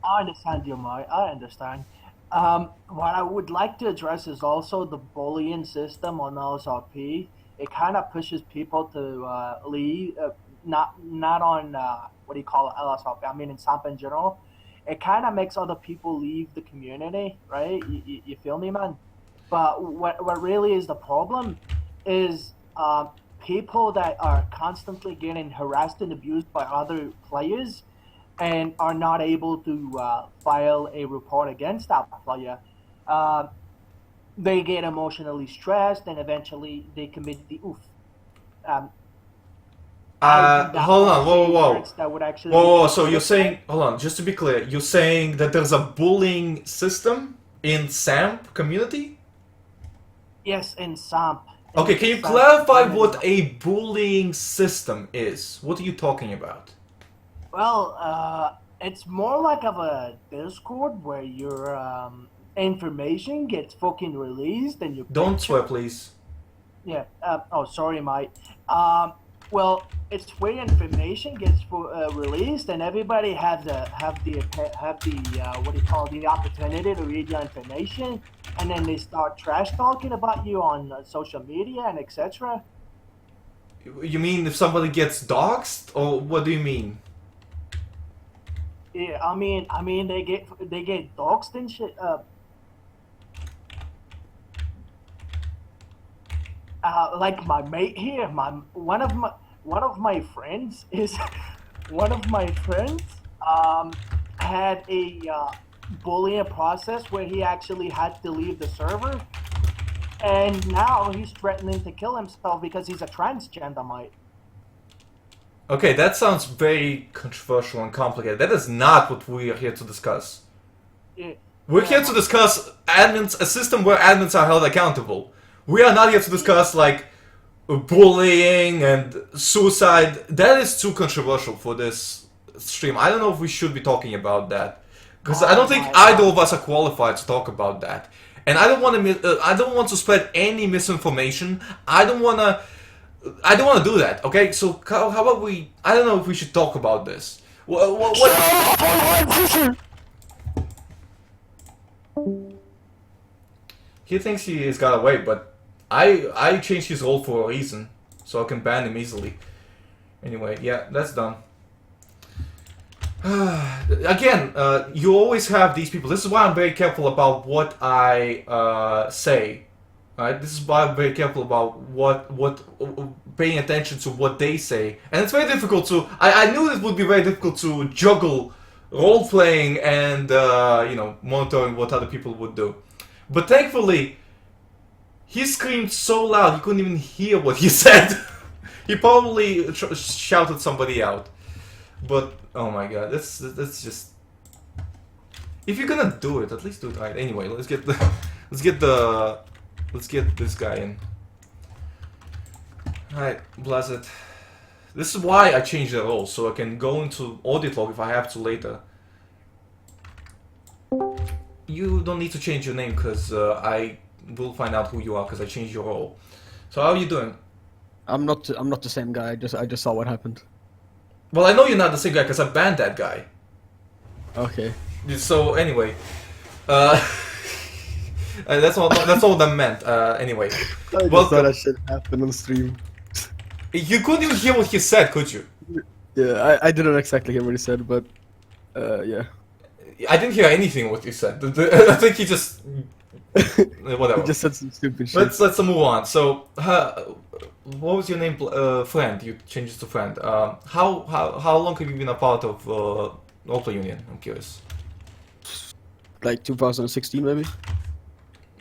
D: I understand you, Mike. I understand. What I would like to address is also the bullying system on LSRP. It kind of pushes people to leave, not on what do you call it, LSRP. I mean, in SAMP in general. It kind of makes other people leave the community, right? You feel me, man? But what really is the problem is people that are constantly getting harassed and abused by other players and are not able to file a report against that player. They get emotionally stressed and eventually they commit the oof.
A: Hold on, whoa.
D: That would actually
A: Whoa, so you're saying, hold on, just to be clear, you're saying that there's a bullying system in SAMP community?
D: Yes, in SAMP.
A: Okay, can you clarify what a bullying system is? What are you talking about?
D: Well, it's more like of a Discord where your information gets fucking released and you
A: Don't swear, please.
D: Yeah. Oh, sorry, Mike. Well, it's where information gets released, and everybody have the what do you call it, the opportunity to read your information, and then they start trash talking about you on social media and etc.
A: You mean if somebody gets doxxed, or what do you mean?
D: Yeah, I mean they get doxed and shit. Like my mate here, one of my friends had a bullying process where he actually had to leave the server, and now he's threatening to kill himself because he's a transgender, mate.
A: Okay, that sounds very controversial and complicated. That is not what we are here to discuss.
D: Yeah.
A: We're here to discuss a system where admins are held accountable. We are not here to discuss, like, bullying and suicide. That is too controversial for this stream. I don't know if we should be talking about that. Because I don't think either of us are qualified to talk about that. And I don't want to spread any misinformation. I don't want to do that, okay? So how about we... I don't know if we should talk about this. What? He thinks he has got away, but I changed his role for a reason, so I can ban him easily. Anyway, yeah, that's done. Again, you always have these people. This is why I'm very careful about what I say. Right? This is why I'm very careful about paying attention to what they say. And it's very difficult to... I knew it would be very difficult to juggle role-playing and, monitoring what other people would do. But thankfully, he screamed so loud you couldn't even hear what he said. He probably shouted somebody out. But, oh my god, that's just... If you're gonna do it, at least do it right. Anyway, let's get this guy in. Alright, Blessed. This is why I changed the role, so I can go into audit log if I have to later. You don't need to change your name, because I will find out who you are, because I changed your role. So how are you doing?
E: I'm not the same guy. I just saw what happened.
A: Well, I know you're not the same guy, because I banned that guy.
E: Okay.
A: So anyway, that's all that meant. Anyway,
E: I just saw that shit happen on stream.
A: You couldn't even hear what he said, could you?
E: Yeah, I didn't exactly hear what he said, but yeah.
A: I didn't hear anything what you said. I think he just whatever.
E: He just said some stupid shit.
A: Let's move on. So, what was your name? Friend. You changed it to friend. How long have you been a part of Roleplay Union? I'm curious.
E: Like 2016 maybe.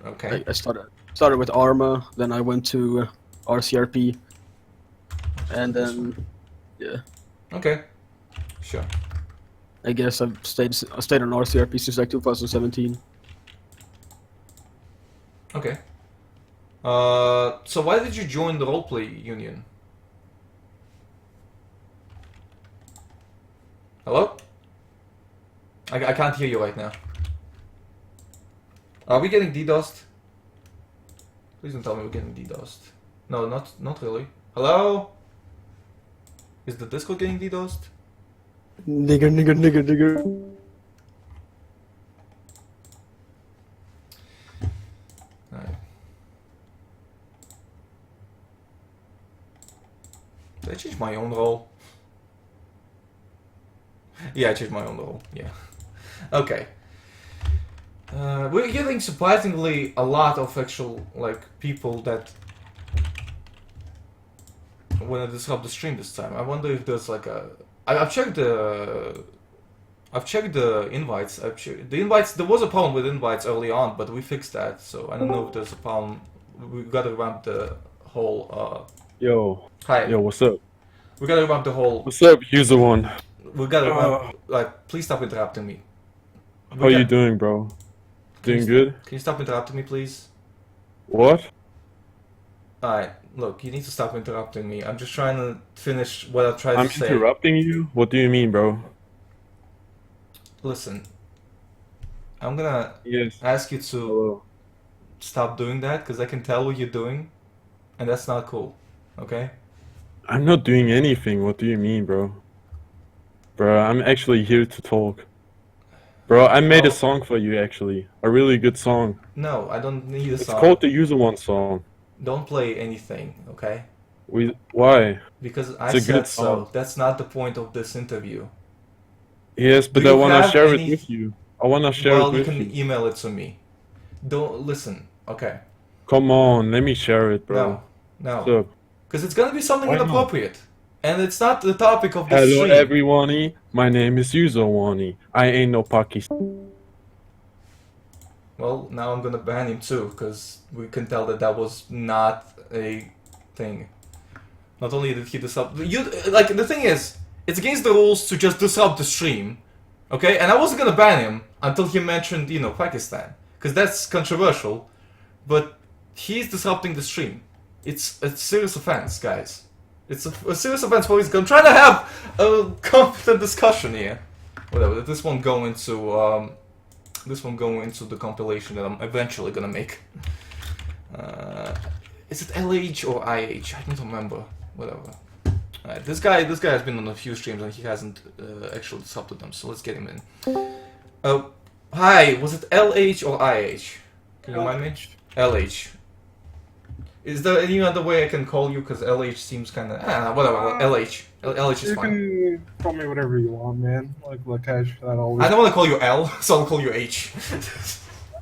A: Okay.
E: I started with Arma, then I went to RCRP, and then yeah.
A: Okay. Sure.
E: I guess I stayed on RCRP since like 2017.
A: Okay. So why did you join the Roleplay Union? Hello? I can't hear you right now. Are we getting DDoSed? Please don't tell me we're getting DDoSed. No, not really. Hello? Is the Discord getting DDoSed?
E: Nigger, nigger, nigger, nigger.
A: Alright. Did I change my own role? Yeah, I changed my own role. Yeah. Okay. We're getting surprisingly a lot of actual like people that want to disrupt the stream this time. I wonder if there's like a. I've checked the invites. The invites. There was a problem with invites early on, but we fixed that. So I don't know if there's a problem. We gotta revamp the whole.
F: Yo.
A: Hi.
F: Yo, what's up?
A: We gotta revamp the whole.
F: What's up, user one?
A: We gotta revamp. Like, please stop interrupting me.
F: How you doing, bro? Doing good?
A: Can you stop interrupting me, please?
F: What?
A: Alright, look, you need to stop interrupting me. I'm just trying to finish what I tried
F: I'm
A: to say.
F: interrupting you? What do you mean, bro?
A: Listen, I'm gonna
F: Yes.
A: ask you to
F: Hello.
A: stop doing that, because I can tell what you're doing, and that's not cool, okay?
F: I'm not doing anything. What do you mean, bro? Bro, I'm actually here to talk. Bro, I made
A: Oh.
F: a song for you, actually. A really good song.
A: No, I don't need a
F: It's
A: song.
F: called the User One song.
A: Don't play anything, okay?
F: Why?
A: Because I
F: It's a
A: said
F: good
A: so.
F: song.
A: That's not the point of this interview.
F: Yes, but
A: Do
F: I
A: you
F: wanna
A: have
F: share
A: any-
F: it with you. I wanna share
A: Well,
F: it
A: you
F: with
A: can
F: you.
A: email it to me. Don't listen, okay?
F: Come on, let me share it, bro.
A: No.
F: So,
A: Because it's gonna be something
F: Why not?
A: inappropriate. And it's not the topic of the
F: hello
A: stream.
F: everyone, my name is Userone. I ain't no Pakistan.
A: Well, now I'm gonna ban him too, because we can tell that that was not a thing. Not only did he disrupt... Like, the thing is, it's against the rules to just disrupt the stream. Okay? And I wasn't gonna ban him until he mentioned, you know, Pakistan. Because that's controversial. But he's disrupting the stream. It's a serious offense, guys. It's a serious offense for his... I'm trying to have a competent discussion here. Whatever, this won't go into... This one going into the compilation that I'm eventually gonna make. Is it LH or IH? I don't remember. Whatever. Alright, this guy has been on a few streams and he hasn't actually disrupted them, so let's get him in. Hi, was it LH or IH? Can you remind me? LH. Is there any other way I can call you? Because LH seems kind of... whatever, LH. LH is
G: You
A: fine.
G: can call me whatever you want, man. Like Lakesh, that always.
A: I don't want to call you L, so I'll call you H.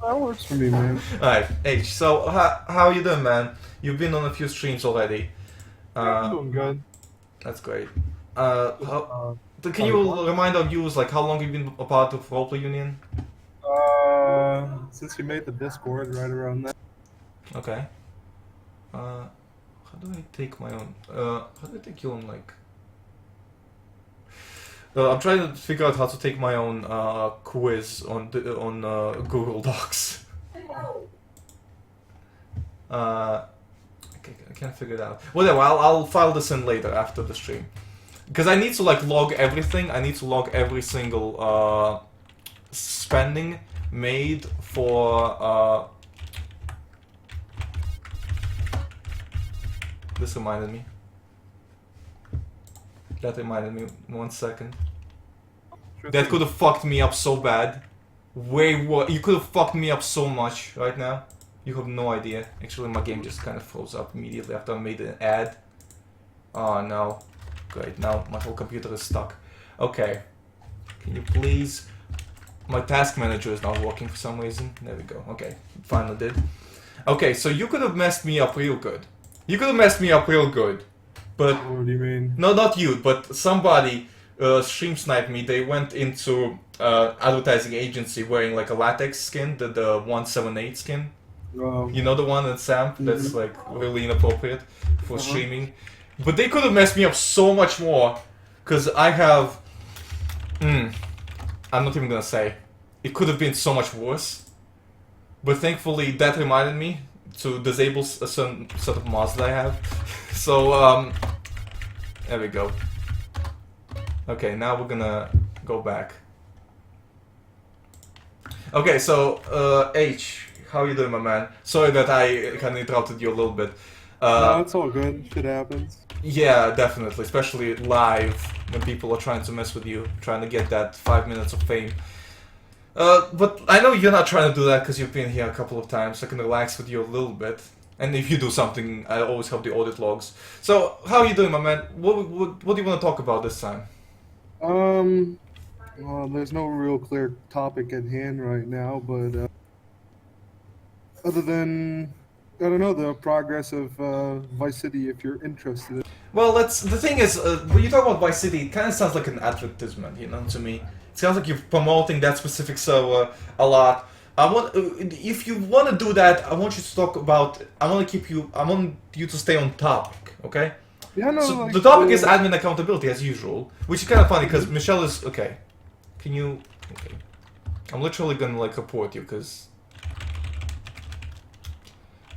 G: That works for me, man.
A: Alright, H. So, how you doing, man? You've been on a few streams already.
G: I'm doing good.
A: That's great. Can you remind our viewers, like, how long you've been a part of Roleplay Union?
G: Since you made the Discord, right around that.
A: Okay. How do I take my own... how do I take your own, like... I'm trying to figure out how to take my own quiz on Google Docs. I can't figure it out. Whatever, I'll file this in later after the stream. Because I need to like log everything. I need to log every single spending made for... This reminded me. That reminded me, 1 second. That could have fucked me up so bad. You could have fucked me up so much right now. You have no idea. Actually, my game just kind of froze up immediately after I made an ad. Oh no. Great, now my whole computer is stuck. Okay. Can you please... My task manager is not working for some reason. There we go. Okay, finally did. Okay, so you could have messed me up real good. You could have messed me up real good. But...
G: What do you mean?
A: No, not you, but somebody stream sniped me. They went into advertising agency wearing like a latex skin, the 178 skin. You know the one at Sam that's like really inappropriate for streaming. But they could have messed me up so much more, because I have... I'm not even gonna say. It could have been so much worse. But thankfully that reminded me to disable a certain set of mods that I have. So, there we go. Okay, now we're gonna go back. Okay, so, H, How you doing, my man? Sorry that I kind of interrupted you a little bit.
G: No, it's all good. Shit happens.
A: Yeah, definitely, especially live when people are trying to mess with you, trying to get that 5 minutes of fame. But I know you're not trying to do that because you've been here a couple of times. I can relax with you a little bit. And if you do something, I always have the audit logs. So, how are you doing, my man? What do you want to talk about this time?
G: Well, there's no real clear topic at hand right now, but other than, I don't know, the progress of Vice City, if you're interested.
A: Well, that's the thing is, when you talk about Vice City, it kind of sounds like an advertisement, you know, to me. It sounds like you're promoting that specific server a lot. I want, if you want to do that, I want you to talk about. I want you to stay on topic, okay?
G: Yeah, no.
A: So
G: like,
A: the topic is admin accountability as usual, which is kind of funny because Michelle is okay. Can you? Okay. I'm literally gonna like report you because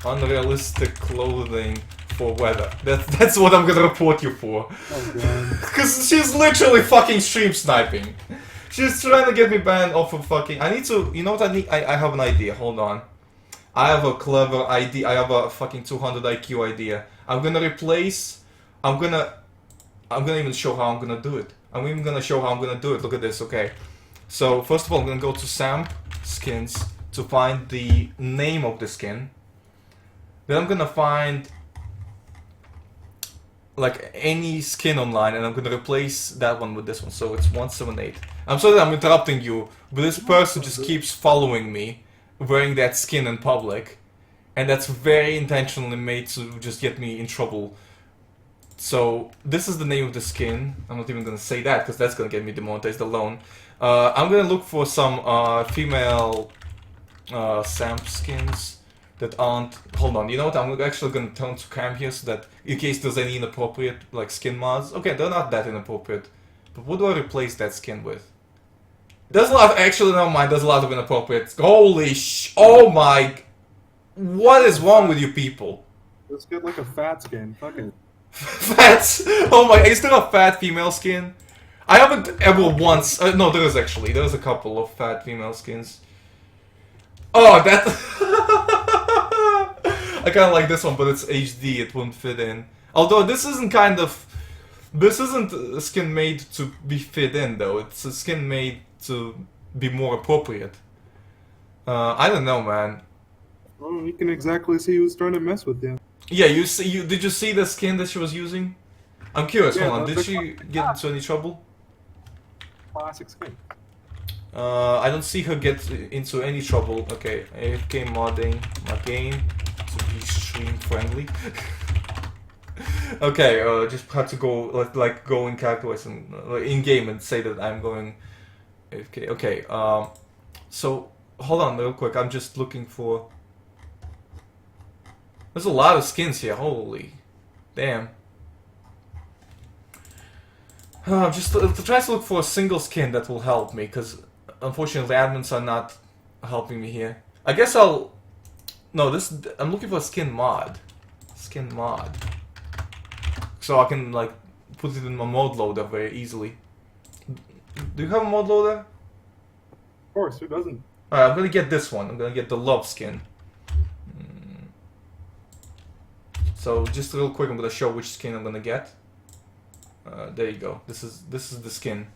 A: unrealistic clothing for weather. That's what I'm gonna report you for.
G: Oh god.
A: Because she's literally fucking stream sniping. She's trying to get me banned off of fucking. I need to. You know what I need? I have an idea. Hold on. I have a clever idea. I have a fucking 200 IQ idea. I'm gonna replace. I'm gonna even show how I'm gonna do it. I'm even gonna show how I'm gonna do it. Look at this. Okay. So first of all, I'm gonna go to Samp skins to find the name of the skin. Then I'm gonna find like any skin online, and I'm gonna replace that one with this one. So it's 178. I'm sorry that I'm interrupting you, but this person just keeps following me, wearing that skin in public, and that's very intentionally made to just get me in trouble. So this is the name of the skin. I'm not even gonna say that because that's gonna get me demonetized alone. I'm gonna look for some female Samp skins that aren't. Hold on, you know what? I'm actually gonna turn to cam here so that in case there's any inappropriate like skin mods. Okay, they're not that inappropriate. But what do I replace that skin with? There's a lot. Actually, never mind. There's a lot of inappropriate. Holy oh my! What is wrong with you people?
G: Let's get like a fat skin. Fuck it.
A: Fat! Oh my! Is there a fat female skin? I haven't ever once. No, there is actually. There's a couple of fat female skins. Oh, that. I kind of like this one, but it's HD. It won't fit in. Although this isn't kind of. This isn't a skin made to be fit in, though. It's a skin made to be more appropriate. I don't know, man.
G: Well, you can exactly see who's trying to mess with you.
A: Yeah, did you see the skin that she was using? I'm curious.
G: Yeah,
A: hold on. Did
G: that's
A: she get into any trouble?
G: Classic skin.
A: I don't see her get into any trouble. Okay, AFK modding my game to be stream friendly. Okay, just have to go like go in character and in game and say that I'm going AFK. Okay, so hold on real quick. I'm just looking for. There's a lot of skins here. Holy, damn. Just to try to look for a single skin that will help me, because unfortunately admins are not helping me here. I guess I'll. No, this. I'm looking for a skin mod. Skin mod. So I can like put it in my mod loader very easily. Do you have a mod loader?
G: Of course, who doesn't?
A: Alright, I'm gonna get this one. I'm gonna get the love skin. So just real quick, I'm gonna show which skin I'm gonna get. There you go. This is the skin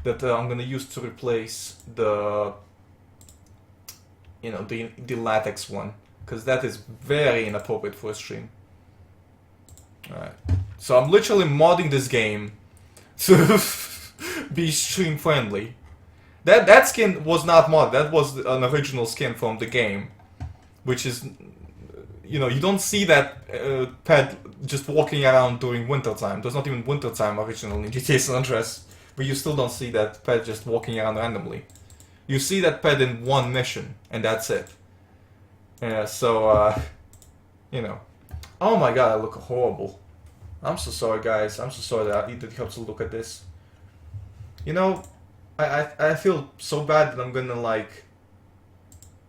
A: that I'm gonna use to replace the the latex one, because that is very inappropriate for a stream. Alright. So I'm literally modding this game to be stream friendly. That skin was not modded. That was an original skin from the game, which is, you don't see that pet just walking around during wintertime. There's not even wintertime originally in GTA San Andreas, but you still don't see that pet just walking around randomly. You see that pet in one mission, and that's it. Yeah, so, Oh my god, I look horrible. I'm so sorry, guys. I'm so sorry that you have to look at this. I feel so bad that I'm gonna, like,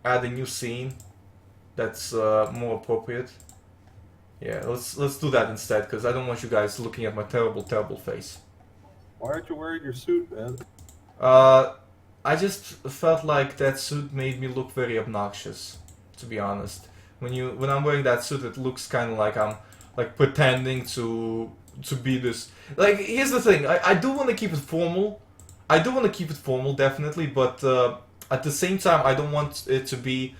A: add a new scene that's more appropriate. Yeah, let's do that instead, because I don't want you guys looking at my terrible, terrible face.
G: Why aren't you wearing your suit, man?
A: I just felt like that suit made me look very obnoxious. to be honest. When I'm wearing that suit, it looks kind of like I'm like pretending to be this. Like, here's the thing. I do want to keep it formal. I do want to keep it formal, definitely, but at the same time, I don't want it to be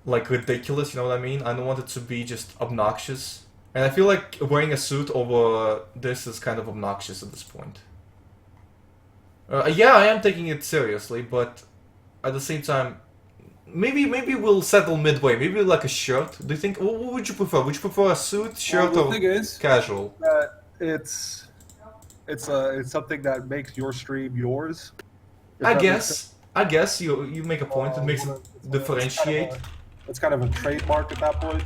A: like ridiculous. You know what I mean? I don't want it to be just obnoxious. And I feel like wearing a suit over this is kind of obnoxious at this point. Yeah, I am taking it seriously, but at the same time, maybe we'll settle midway. Maybe like a shirt. Do you think? What would you prefer? Would you prefer a suit, shirt,
G: Well, the
A: or
G: thing is
A: casual?
G: that it's something that makes your stream yours. If
A: I
G: that makes sense.
A: guess you make a point. It makes it differentiate.
G: It's kind of a trademark at that point.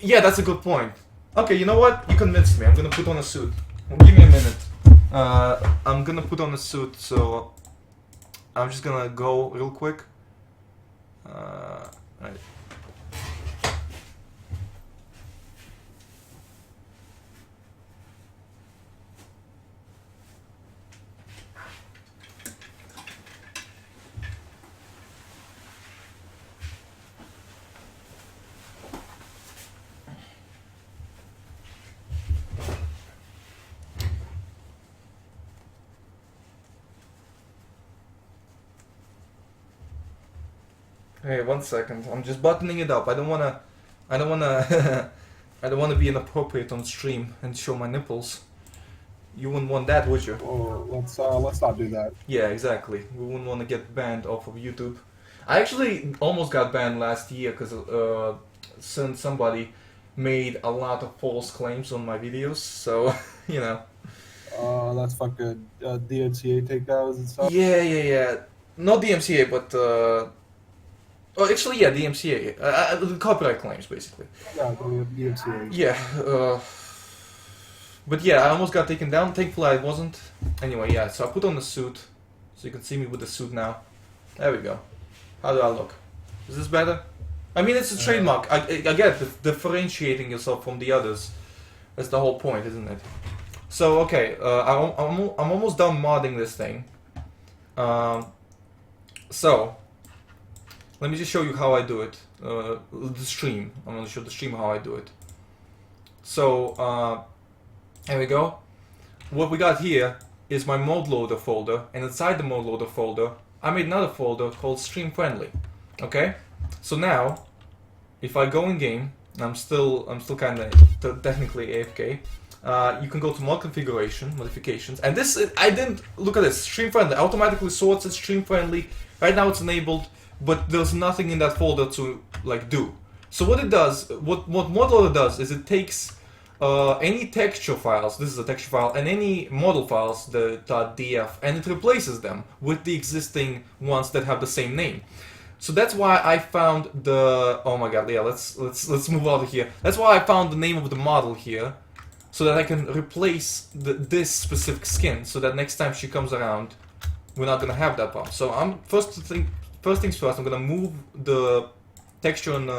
A: Yeah, that's a good point. Okay, you know what? You convinced me. I'm gonna put on a suit. Well, give me a minute. I'm gonna put on a suit, so I'm just gonna go real quick. Right. Hey, 1 second. I'm just buttoning it up. I don't wanna I don't wanna be inappropriate on stream and show my nipples. You wouldn't want that, would you?
G: Oh, let's not do that.
A: Yeah, exactly. We wouldn't want to get banned off of YouTube. I actually almost got banned last year because since somebody made a lot of false claims on my videos, so you know.
G: That's fucking DMCA takedowns and stuff.
A: Yeah. Not DMCA, but oh, actually, yeah, DMCA. Copyright claims, basically.
G: Yeah, DMCA.
A: Yeah. But yeah, I almost got taken down. Thankfully, I wasn't. Anyway, yeah. So I put on the suit, so you can see me with the suit now. There we go. How do I look? Is this better? I mean, it's a trademark. I get it. Differentiating yourself from the others. That's the whole point, isn't it? So okay, I'm almost done modding this thing. So let me just show you how I do it. The stream. I'm gonna show the stream how I do it. So here we go. What we got here is my mode loader folder, and inside the mode loader folder, I made another folder called Stream Friendly. Okay. So now, if I go in game, I'm still kind of technically AFK. You can go to mod configuration, modifications, and this I didn't look at this. Stream Friendly automatically sorts it. Stream Friendly. Right now it's enabled, but there's nothing in that folder to like do. So what it does, what mod loader does, is it takes any texture files, this is a texture file, and any model files, the .df, and it replaces them with the existing ones that have the same name. So that's why I found the, oh my god, yeah, let's move out of here. That's why I found the name of the model here, so that I can replace this specific skin, so that next time she comes around, we're not gonna have that problem. So I'm first things first, I'm gonna move the texture and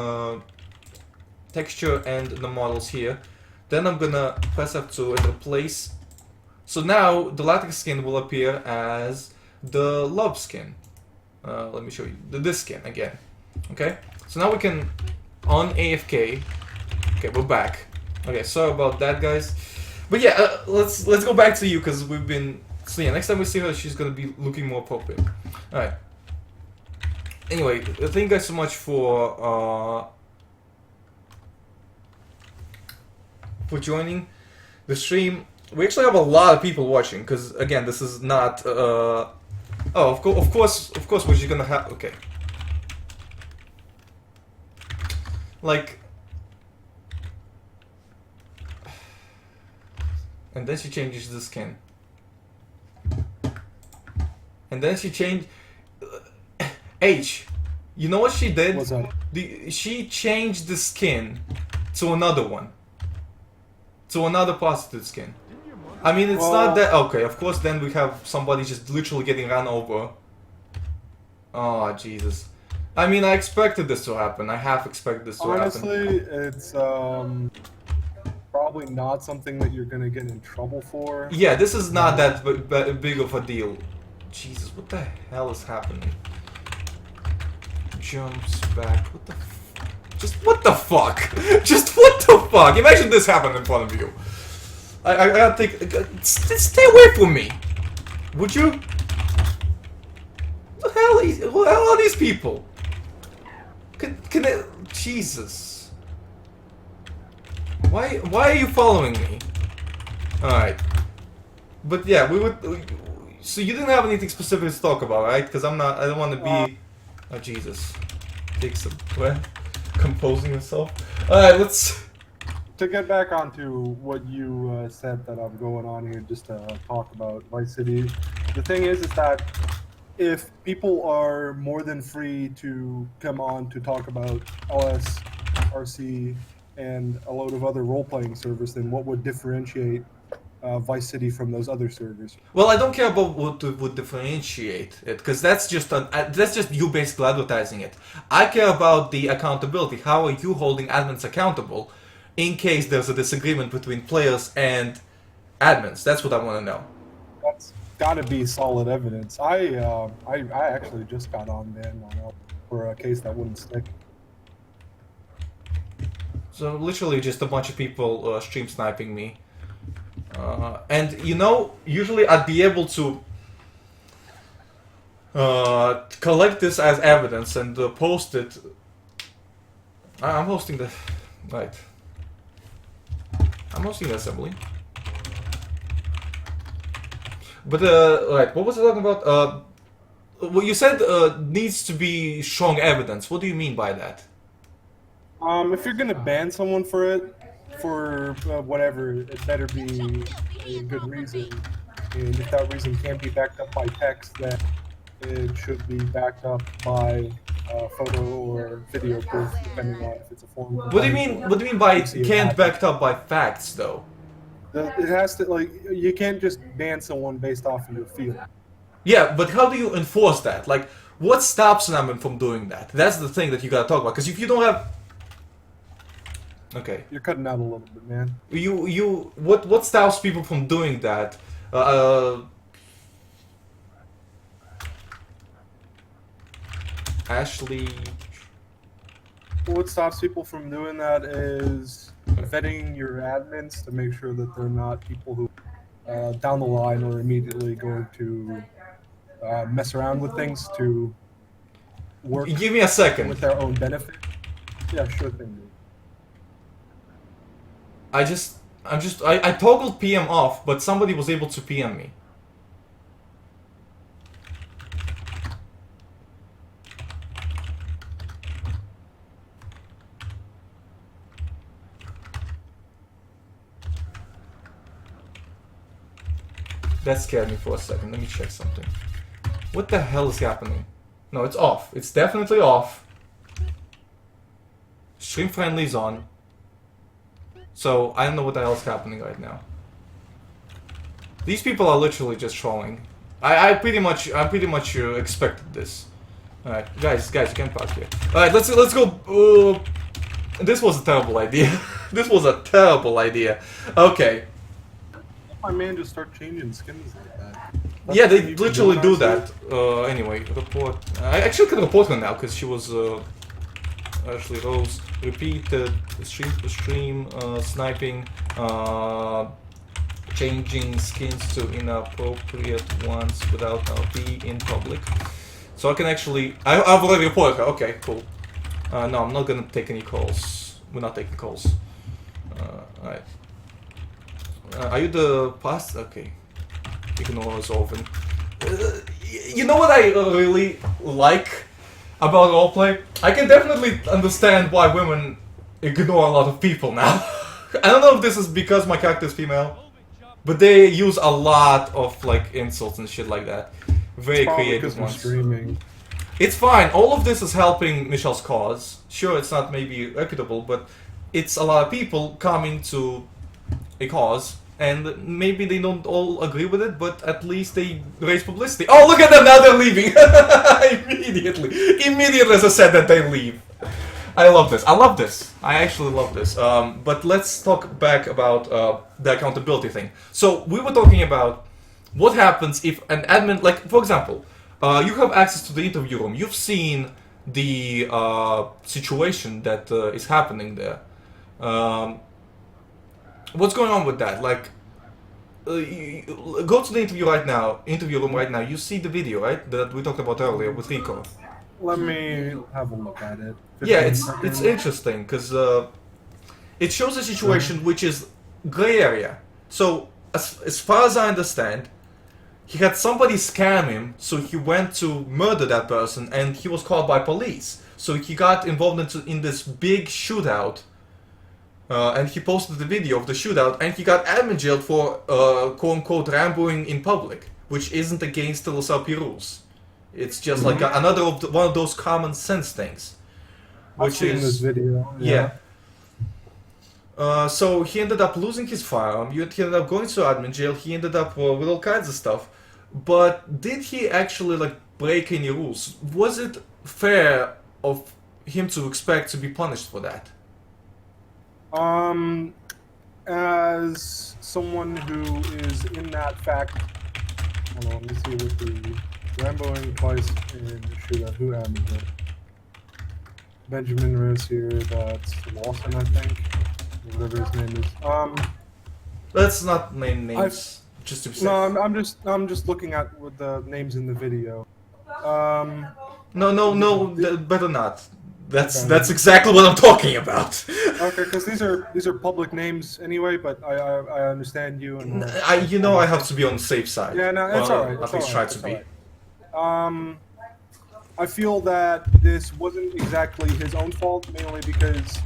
A: the models here. Then I'm gonna press F2 and replace. So now the latex skin will appear as the love skin. Let me show you this skin again. Okay. So now we can on AFK. Okay, we're back. Okay, sorry about that, guys. But yeah, let's go back to you because we've been. So yeah, next time we see her, she's gonna be looking more appropriate. All right. Anyway, thank you guys so much for joining the stream. We actually have a lot of people watching because again, this is not. Oh, of course, we're just gonna have. Okay. Like. And then she changes the skin. And then she changed. H, you know what she did?
G: What's that?
A: She changed the skin to another one. To another prostitute skin. I mean, it's not that. Okay, of course, then we have somebody just literally getting run over. Oh, Jesus. I mean, I expected this to happen. I half expected this to happen.
G: Honestly, it's probably not something that you're gonna get in trouble for.
A: Yeah, this is not that big of a deal. Jesus, what the hell is happening? Jumps back. What the Just what the fuck? Just what the fuck? Imagine this happened in front of you. I gotta take. Stay away from me. Would you? Who the hell are these people? Can they? Jesus. Why are you following me? Alright. But yeah, we would. So you didn't have anything specific to talk about, right? Because I'm not. I don't want to be. Oh Jesus. Take some breath. Composing yourself. Alright, let's.
G: To get back onto what you said that I'm going on here, just to talk about Vice City. The thing is that if people are more than free to come on to talk about LS, RC, and a load of other role-playing servers, then what would differentiate Vice City from those other servers?
A: Well, I don't care about what would differentiate it, because that's just you basically advertising it. I care about the accountability. How are you holding admins accountable in case there's a disagreement between players and admins? That's what I want to know.
G: That's got to be solid evidence. I actually just got on then for a case that wouldn't stick.
A: So literally just a bunch of people stream sniping me. And you know, usually I'd be able to collect this as evidence and post it. I'm hosting the... Right. I'm hosting the assembly. But, right, what was I talking about? Well, you said needs to be strong evidence. What do you mean by that?
G: If you're gonna ban someone for it, for whatever, it better be a good reason. And if that reason can't be backed up by text, then it should be backed up by photo or video proof, depending on if it's a form.
A: What do you mean? What do you mean by can't backed up by facts, though?
G: It has to, like, you can't just ban someone based off of your feeling.
A: Yeah, but how do you enforce that? Like, what stops an admin from doing that? That's the thing that you gotta talk about. Because if you don't have... Okay.
G: You're cutting out a little bit, man.
A: What stops people from doing that? Ashley...
G: What stops people from doing that is vetting your admins to make sure that they're not people who, down the line, are immediately going to mess around with things to work.
A: Give me a second.
G: With their own benefit. Yeah, sure thing, dude.
A: I toggled PM off, but somebody was able to PM me. That scared me for a second. Let me check something. What the hell is happening? No, it's off. It's definitely off. Stream friendly is on. So, I don't know what the hell is happening right now. These people are literally just trolling. I pretty much expected this. Alright, guys, you can pause here. Alright, let's go. This was a terrible idea. This was a terrible idea. Okay.
G: My man just start changing skins like that.
A: Yeah, they literally do that. Anyway, report. I actually can report her now because she was Ashley Rose repeated stream sniping, changing skins to inappropriate ones without RP in public. So I can actually I've already reported her. Okay, cool. No, I'm not gonna take any calls. We're not taking calls. Alright. Are you the past? Okay. Ignore is open. You know what I really like about roleplay? I can definitely understand why women ignore a lot of people now. I don't know if this is because my character is female, but they use a lot of like insults and shit like that. Very creative ones.
G: Streaming.
A: It's fine. All of this is helping Michelle's cause. Sure, it's not maybe reputable, but it's a lot of people coming to a cause, and maybe they don't all agree with it, but at least they raise publicity. Oh, look at them, now they're leaving! Immediately as I said that, they leave. I love this. I actually love this. But let's talk back about the accountability thing. So, we were talking about what happens if an admin, like, for example, you have access to the interview room. You've seen the situation that is happening there. What's going on with that? Like, go to the interview room right now. You see the video, right? That we talked about earlier with Rico.
G: Let me have a look at it.
A: Yeah,
G: 15
A: it's
G: seconds.
A: interesting because it shows a situation which is gray area. So as far as I understand, he had somebody scam him, so he went to murder that person, and he was caught by police. So he got involved in this big shootout, and he posted the video of the shootout, and he got admin jailed for quote-unquote Ramboing in public, which isn't against the LSRP rules. It's just like another one of those common sense things.
G: I've seen this video.
A: Yeah. So he ended up losing his firearm. He ended up going to admin jail. He ended up with all kinds of stuff. But did he actually like break any rules? Was it fair of him to expect to be punished for that?
G: As someone who is in that fact, hold on, let me see what the Ramboing twice in shootout. Who admin it? Benjamin Rose here. That's Lawson, I think. Whatever his name is.
A: Let's not name names. Just to be safe.
G: No, I'm just looking at what the names in the video.
A: No, better not. That's exactly what I'm talking about.
G: Okay, because these are public names anyway. But I understand you and.
A: I have to be on the safe side.
G: Yeah, no, it's
A: Well,
G: alright.
A: At least try to be.
G: I feel that this wasn't exactly his own fault, mainly because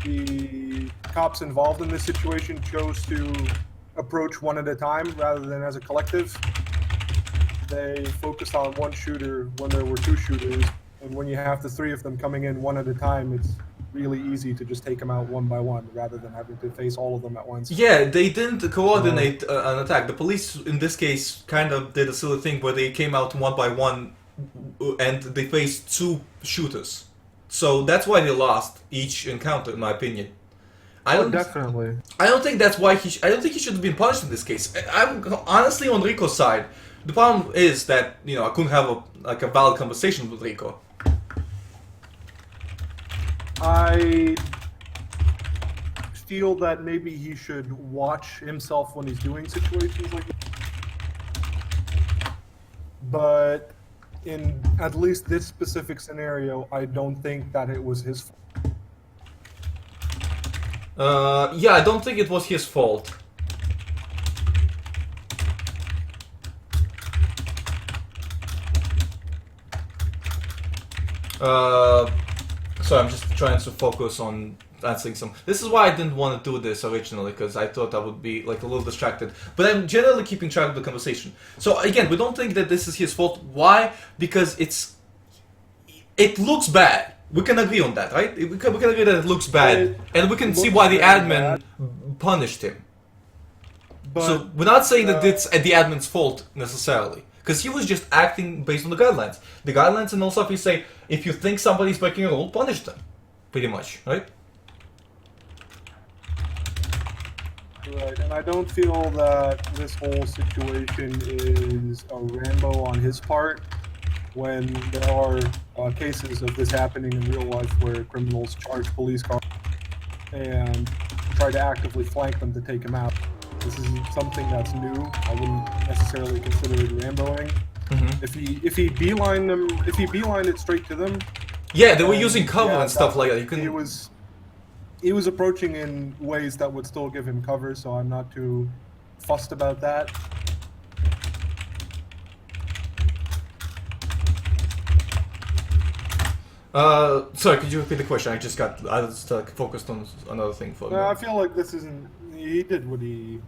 G: the cops involved in this situation chose to approach one at a time rather than as a collective. They focused on one shooter when there were two shooters, and when you have the three of them coming in one at a time, it's really easy to just take them out one by one rather than having to face all of them at once.
A: Yeah, they didn't coordinate an attack. The police, in this case, kind of did a silly thing where they came out one by one and they faced two shooters. So that's why they lost each encounter, in my opinion.
G: Definitely.
A: I don't think that's why I don't think he should have been punished in this case. I'm honestly on Rico's side. The problem is that I couldn't have a valid conversation with Rico.
G: I feel that maybe he should watch himself when he's doing situations like this. But in at least this specific scenario, I don't think that it was his fault.
A: Yeah, I don't think it was his fault. So I'm just trying to focus on answering some. This is why I didn't want to do this originally, because I thought I would be like a little distracted. But I'm generally keeping track of the conversation. So again, we don't think that this is his fault. Why? Because it looks bad. We can agree on that, right? We can agree that it looks bad, and we can see why the admin punished him.
G: But,
A: so we're not saying that it's the admin's fault necessarily, because he was just acting based on the guidelines. The guidelines and also if you say, if you think somebody's breaking a rule, punish them. Pretty much, right?
G: Right, and I don't feel that this whole situation is a Rambo on his part when there are cases of this happening in real life where criminals charge police cars and try to actively flank them to take him out. This is something that's new. I wouldn't necessarily consider it Ramboing.
A: Mm-hmm.
G: If he beelined it straight to them.
A: Yeah, they were using cover and stuff like that. You can.
G: He was approaching in ways that would still give him cover, so I'm not too fussed about that.
A: Sorry, could you repeat the question? I was focused on another thing for a
G: No,
A: minute.
G: I feel like this isn't. He did what he.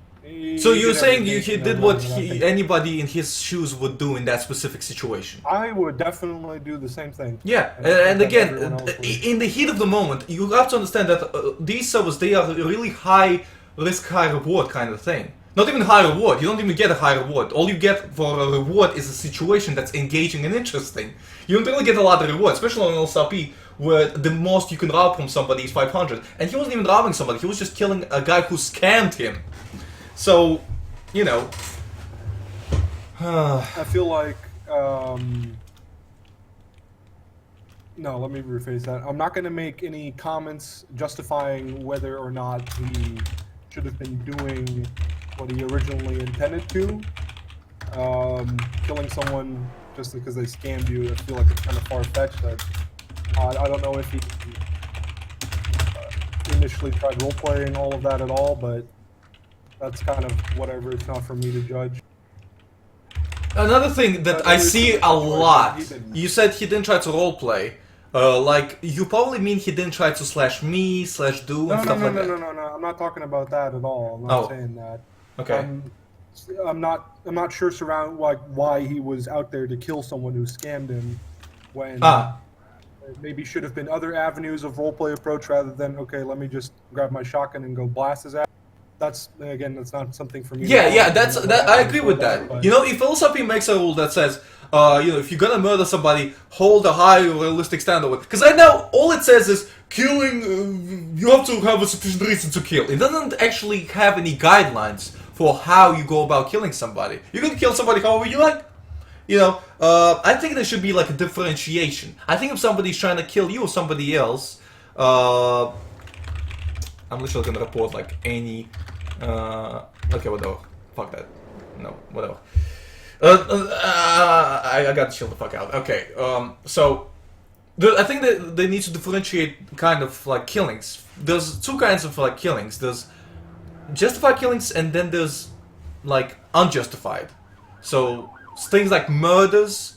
A: So you're saying he
G: everything
A: did
G: I
A: what
G: wanted,
A: anybody in his shoes would do in that specific situation?
G: I would definitely do the same thing.
A: Yeah,
G: I think
A: and
G: that
A: again,
G: everyone else would.
A: in the heat of the moment, you have to understand that these servers, they are a really high risk, high reward kind of thing. Not even high reward, you don't even get a high reward. All you get for a reward is a situation that's engaging and interesting. You don't really get a lot of reward, especially on LSRP, where the most you can rob from somebody is 500. And he wasn't even robbing somebody, he was just killing a guy who scammed him. So,
G: I feel like No, let me rephrase that. I'm not going to make any comments justifying whether or not he should have been doing what he originally intended to. Killing someone just because they scammed you, I feel like it's kind of far-fetched. I don't know if he initially tried role-playing all of that at all, but that's kind of whatever. It's not for me to judge.
A: Another thing that I see a lot, you said he didn't try to roleplay. Like, you probably mean he didn't try to slash me, slash do, and stuff like that.
G: No. I'm not talking about that at all. I'm not saying that.
A: Okay.
G: I'm not sure why he was out there to kill someone who scammed him when maybe should have been other avenues of roleplay approach rather than, okay, let me just grab my shotgun and go blast his ass. That's not something for me.
A: Yeah, I agree with that. But... You know, if philosophy makes a rule that says, if you're gonna murder somebody, hold a high realistic standard. Because right now, all it says is killing. You have to have a sufficient reason to kill. It doesn't actually have any guidelines for how you go about killing somebody. You can kill somebody however you like. You know, I think there should be like a differentiation. I think if somebody's trying to kill you or somebody else, I'm literally gonna report like any. Okay, whatever. Fuck that. No, whatever. I got to chill the fuck out. Okay, so I think that they need to differentiate kind of like killings. There's two kinds of like killings. There's justified killings and then there's like unjustified. So things like murders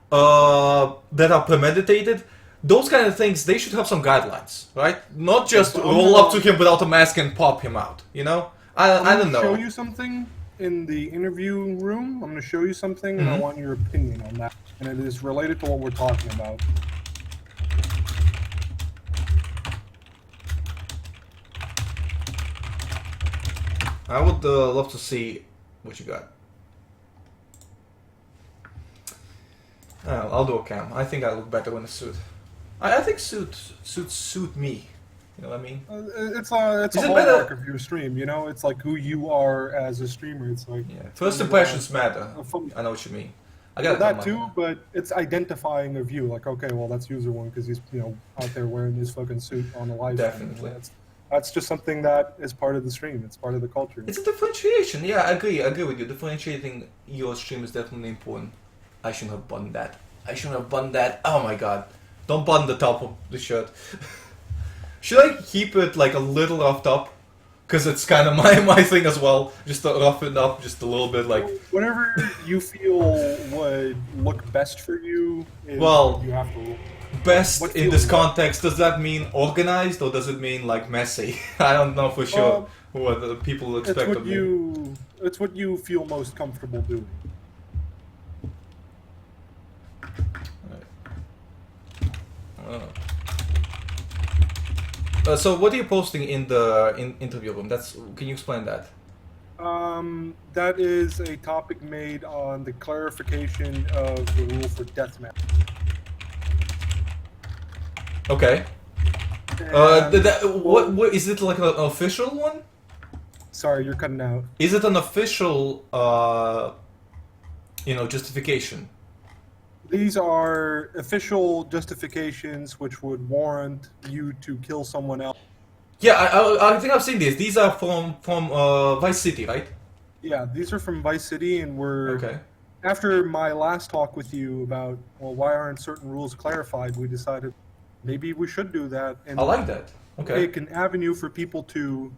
A: that are premeditated. Those kind of things, they should have some guidelines, right? Not just roll up to him without a mask and pop him out, you know? I don't know.
G: I'm going to show you something in the interview room. I'm going to show you something, and I want your opinion on that. And it is related to what we're talking about.
A: I would love to see what you got. I'll do a cam. I think I look better in a suit. I think suits suit me. You know what I mean?
G: It's a hallmark of your stream, you know? It's like who you are as a streamer. It's like...
A: Yeah. First impressions matter. I know what you mean. I got
G: that too, but it's identifying of you. Like, okay, well, that's Userone because he's, out there wearing his fucking suit on the live stream.
A: Definitely.
G: That's just something that is part of the stream. It's part of the culture.
A: It's a differentiation. Yeah, I agree with you. Differentiating your stream is definitely important. I shouldn't have buttoned that. Oh my god. Don't button the top of the shirt. Should I keep it like a little roughed up? Because it's kind of my thing as well. Just to rough it up just a little bit, like...
G: Whatever you feel would look best for you,
A: well,
G: you have to...
A: Best in this context, does that mean organized or does it mean like messy? I don't know for sure what the people expect of me.
G: It's what you feel most comfortable doing.
A: So what are you posting in the interview room? Can you explain that?
G: That is a topic made on the clarification of the rule for deathmatch.
A: Okay. What is it, like an official one?
G: Sorry, you're cutting out.
A: Is it an official, justification?
G: These are official justifications which would warrant you to kill someone else.
A: Yeah, I think I've seen these. These are from Vice City, right?
G: Yeah, these are from Vice City, and
A: okay.
G: After my last talk with you about, well, why aren't certain rules clarified, we decided maybe we should do that. And
A: I like that. Okay.
G: Make an avenue for people to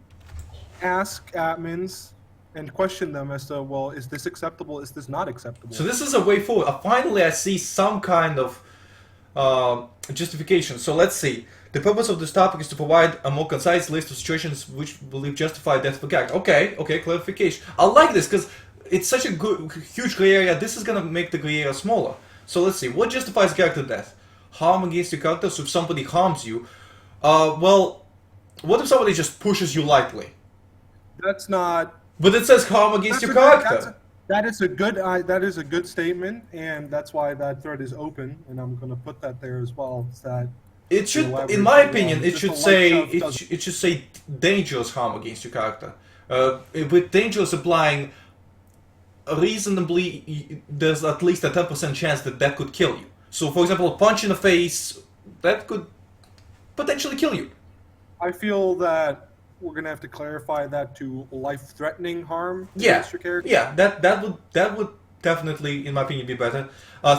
G: ask admins and question them as to, well, is this acceptable? Is this not acceptable?
A: So this is a way forward. Finally, I see some kind of justification. So let's see. The purpose of this topic is to provide a more concise list of situations which believe justify death of a character. Okay, clarification. I like this because it's such a huge gray area. This is gonna make the gray area smaller. So let's see. What justifies character death? Harm against your character. So if somebody harms you, well, what if somebody just pushes you lightly?
G: That's not.
A: But it says harm against your character.
G: That is a good statement, and that's why that thread is open, and I'm going to put that there as well. That
A: it should, in my opinion, it should say dangerous harm against your character. With dangerous implying reasonably, there's at least a 10% chance that could kill you. So, for example, a punch in the face that could potentially kill you.
G: I feel that we're gonna have to clarify that to life-threatening harm
A: Yeah,
G: against your character.
A: yeah, that would definitely, in my opinion, be better.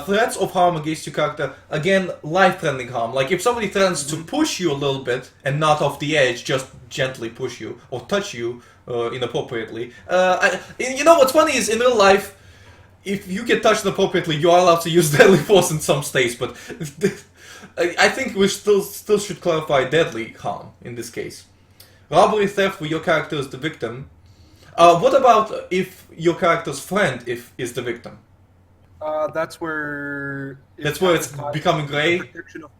A: Threats of harm against your character, again, life-threatening harm. Like if somebody threatens to push you a little bit and not off the edge, just gently push you or touch you inappropriately. You know what's funny is in real life, if you get touched inappropriately, you are allowed to use deadly force in some states, but I think we still should clarify deadly harm in this case. Robbery, theft where your character is the victim. What about if your character's friend is the victim?
G: That's where.
A: That's where it's
G: ties in
A: becoming
G: with the
A: gray?
G: protection of-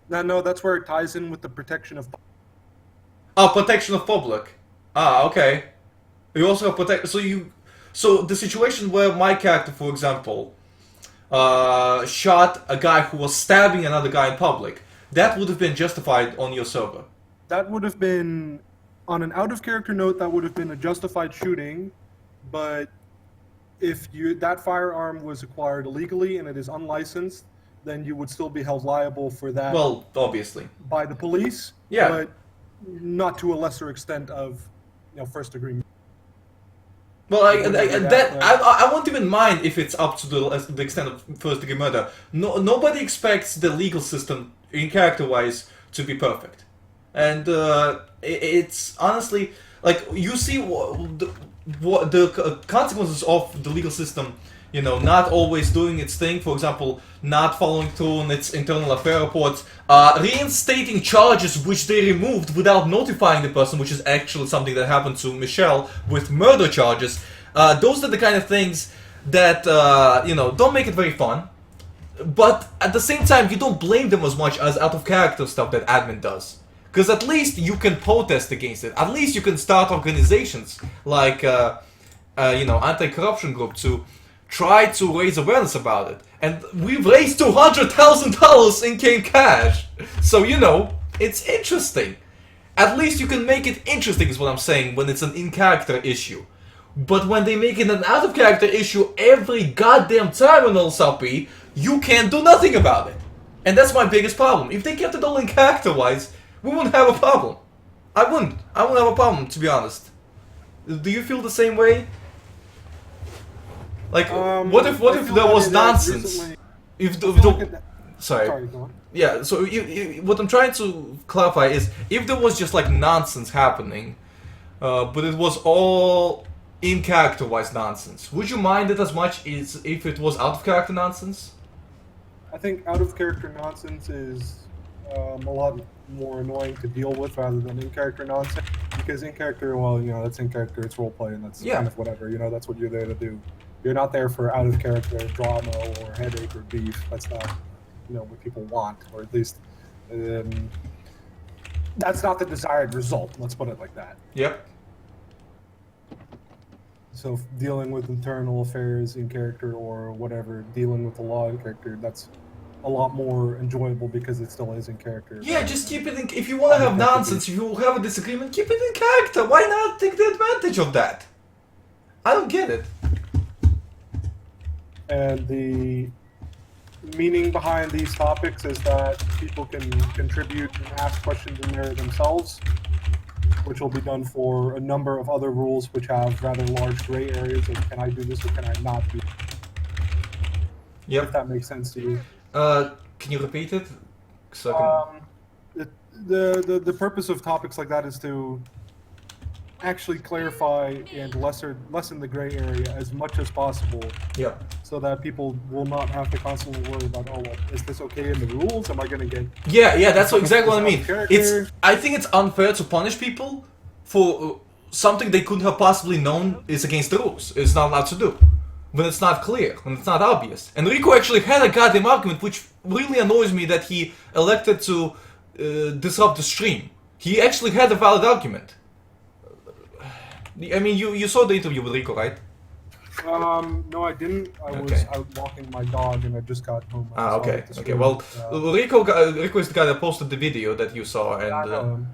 G: No, that's where it ties in with the protection of.
A: Oh, protection of public. Ah, okay. You also have protect. So the situation where my character, for example, shot a guy who was stabbing another guy in public, that would have been justified on your server.
G: That would have been, on an out-of-character note, that would have been a justified shooting, but if that firearm was acquired illegally and it is unlicensed, then you would still be held liable for that.
A: Well, obviously.
G: By the police.
A: Yeah.
G: But not to a lesser extent of, first-degree.
A: Well, I won't even mind if it's up to the extent of first-degree murder. No, nobody expects the legal system, in character-wise, to be perfect, and it's honestly like you see what the consequences of the legal system. Not always doing its thing. For example, not following through on its internal affair reports, reinstating charges which they removed without notifying the person, which is actually something that happened to Michelle with murder charges. Those are the kind of things that, don't make it very fun. But at the same time, you don't blame them as much as out-of-character stuff that admin does. Because at least you can protest against it. At least you can start organizations like, anti-corruption group to try to raise awareness about it. And we've raised $200,000 in game cash. So, it's interesting. At least you can make it interesting is what I'm saying when it's an in-character issue. But when they make it an out-of-character issue every goddamn time on RCRP, you can't do nothing about it. And that's my biggest problem. If they kept it all in character-wise, we wouldn't have a problem. I wouldn't have a problem, to be honest. Do you feel the same way? Like, what if there was nonsense? Sorry,
G: go on.
A: Yeah, so what I'm trying to clarify is, if there was just like nonsense happening, but it was all in character-wise nonsense, would you mind it as much as if it was out-of-character nonsense?
G: I think out-of-character nonsense is a lot more annoying to deal with rather than in-character nonsense. Because in-character, well, that's in-character, it's roleplay, and that's kind of whatever, that's what you're there to do. You're not there for out-of-character drama or headache or beef. That's not, what people want, or at least that's not the desired result. Let's put it like that.
A: Yep.
G: So dealing with internal affairs in character or whatever, dealing with the law in character, that's a lot more enjoyable because it still is in character.
A: Yeah, just keep it in. If you want to have nonsense, if you have a disagreement, keep it in character. Why not take the advantage of that? I don't get it.
G: And the meaning behind these topics is that people can contribute and ask questions in there themselves, which will be done for a number of other rules which have rather large gray areas of can I do this or can I not do this?
A: Yep.
G: If that makes sense to you.
A: Can you repeat it? So
G: The purpose of topics like that is to actually clarify and lessen the gray area as much as possible.
A: Yeah.
G: So that people will not have to constantly worry about, oh, well, is this okay in the rules? Am I going to get...
A: Yeah, that's exactly what I mean.
G: Character?
A: I think it's unfair to punish people for something they couldn't have possibly known is against the rules. It's not allowed to do. When it's not clear, when it's not obvious. And Rico actually had a goddamn argument, which really annoys me that he elected to disrupt the stream. He actually had a valid argument. I mean, you saw the interview with Rico, right?
G: No, I didn't. I was out walking my dog and I just got home.
A: Okay. Well, Rico is the guy that posted the video that you saw, and
G: I know.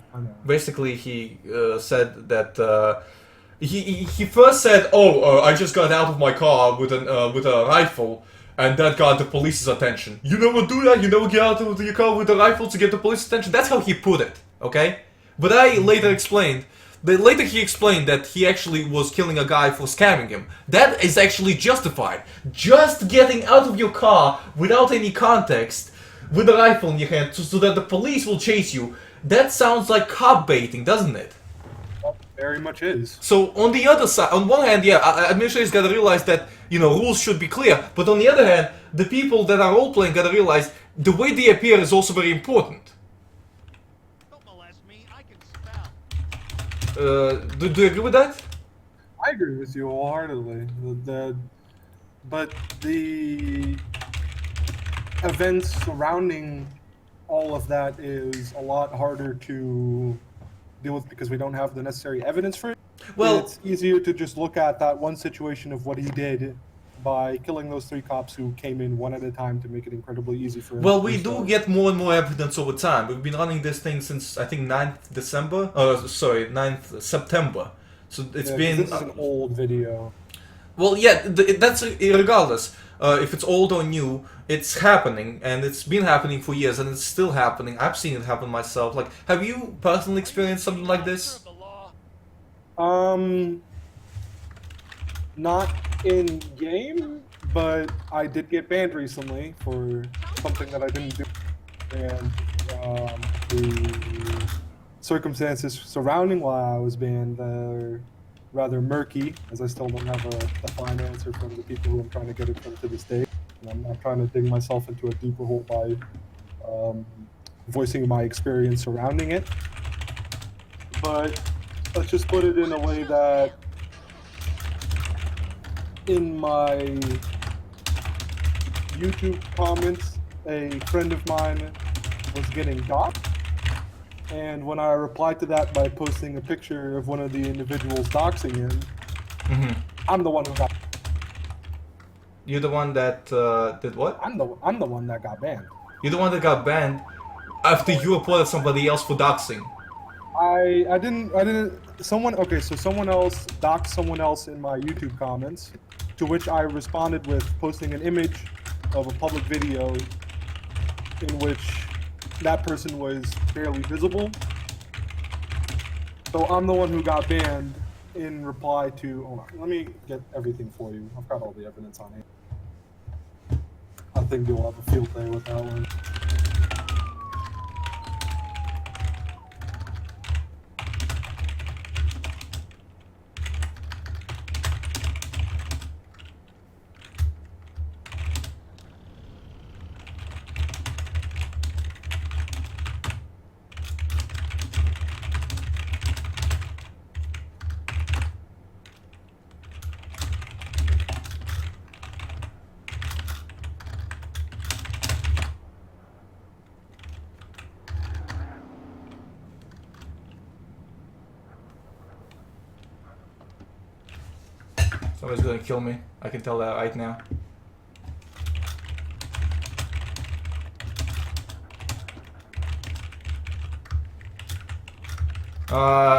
A: basically he said that he first said, "Oh, I just got out of my car with a rifle, and that got the police's attention. You never do that, you never get out of your car with a rifle to get the police's attention. That's how he put it, okay? But I later explained, later he explained that he actually was killing a guy for scamming him. That is actually justified. Just getting out of your car without any context, with a rifle in your hand, so that the police will chase you, that sounds like cop baiting, doesn't it?
G: Very much is.
A: So on the other side, on one hand, yeah, administrators gotta realize that, you know, rules should be clear. But on the other hand, the people that are role-playing gotta realize the way they appear is also very important.
H: Don't molest me. I can spell.
A: Do you agree with that?
G: I agree with you wholeheartedly. But the events surrounding all of that is a lot harder to deal with because we don't have the necessary evidence for it.
A: Well,
G: it's easier to just look at that one situation of what he did by killing those 3 cops who came in one at a time to make it incredibly easy for him.
A: well, we do get more and more evidence over time. We've been running this thing since, I think, 9th December? 9th September. So it's been...
G: This is an old video.
A: Well, yeah, that's regardless. If it's old or new, it's happening, and it's been happening for years, and it's still happening. I've seen it happen myself. Like, have you personally experienced something like this?
G: Not in game, but I did get banned recently for something that I didn't do, and the circumstances surrounding why I was banned are rather murky, as I still don't have a fine answer from the people who I'm trying to get it from to this day. And I'm not trying to dig myself into a deeper hole by voicing my experience surrounding it. But let's just put it in a way that in my YouTube comments, a friend of mine was getting doxxed. And when I replied to that by posting a picture of one of the individuals doxing him, I'm the one who got.
A: You're the one that did what?
G: I'm the one that got banned.
A: You're the one that got banned after you reported somebody else for doxing.
G: I didn't. Someone else doxed someone else in my YouTube comments, to which I responded with posting an image of a public video in which that person was barely visible. So I'm the one who got banned in reply to... Hold on, let me get everything for you. I've got all the evidence on it. I think you'll have a field day with that one.
A: Somebody's gonna kill me. I can tell that right now.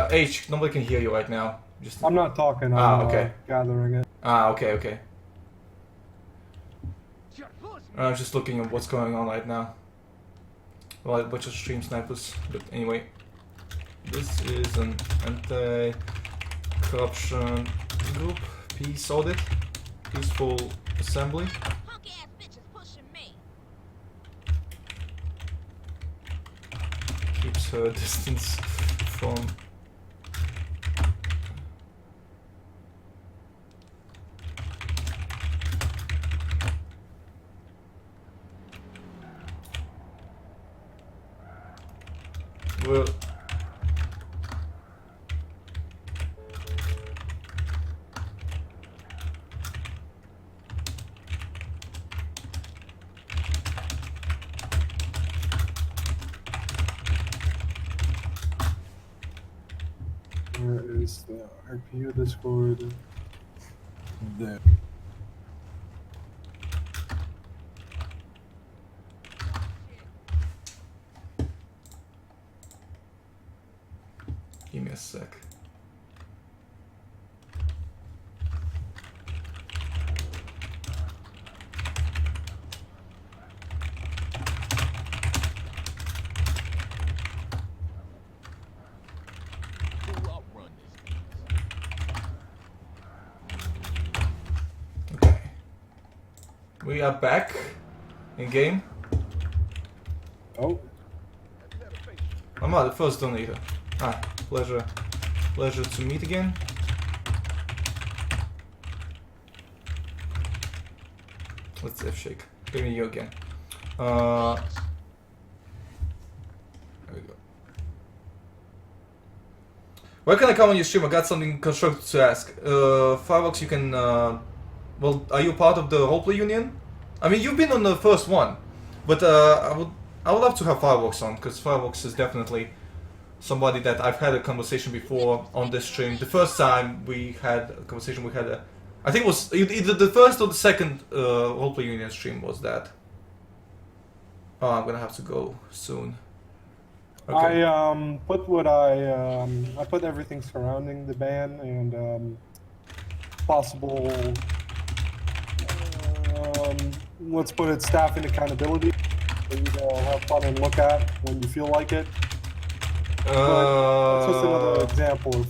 A: H, nobody can hear you right now. Just...
G: I'm not talking,
A: okay.
G: Gathering it.
A: Okay. I'm just looking at what's going on right now. Well, a bunch of stream snipers, but anyway. This is an anti-corruption group. Peace audit. Peaceful assembly. Keeps her distance from... Well...
G: Where is the RPU Discord? There.
A: Give me a sec. We are back in game.
G: Oh,
A: I'm not the first donator. Ah, pleasure to meet again. Let's F-shake. Give me you again. There we go. Where can I come on your stream? I got something constructive to ask. Fireworks, you can. Well, are you part of the roleplay union? I mean, you've been on the first one, but I would love to have Fireworks on, because Fireworks is definitely somebody that I've had a conversation before on this stream. The first time we had a conversation, I think it was either the first or the second roleplay union stream was that. Oh, I'm gonna have to go soon. Okay.
G: I put what I put everything surrounding the ban and possible let's put it staff and accountability for you to have fun and look at when you feel like it. It's just another example of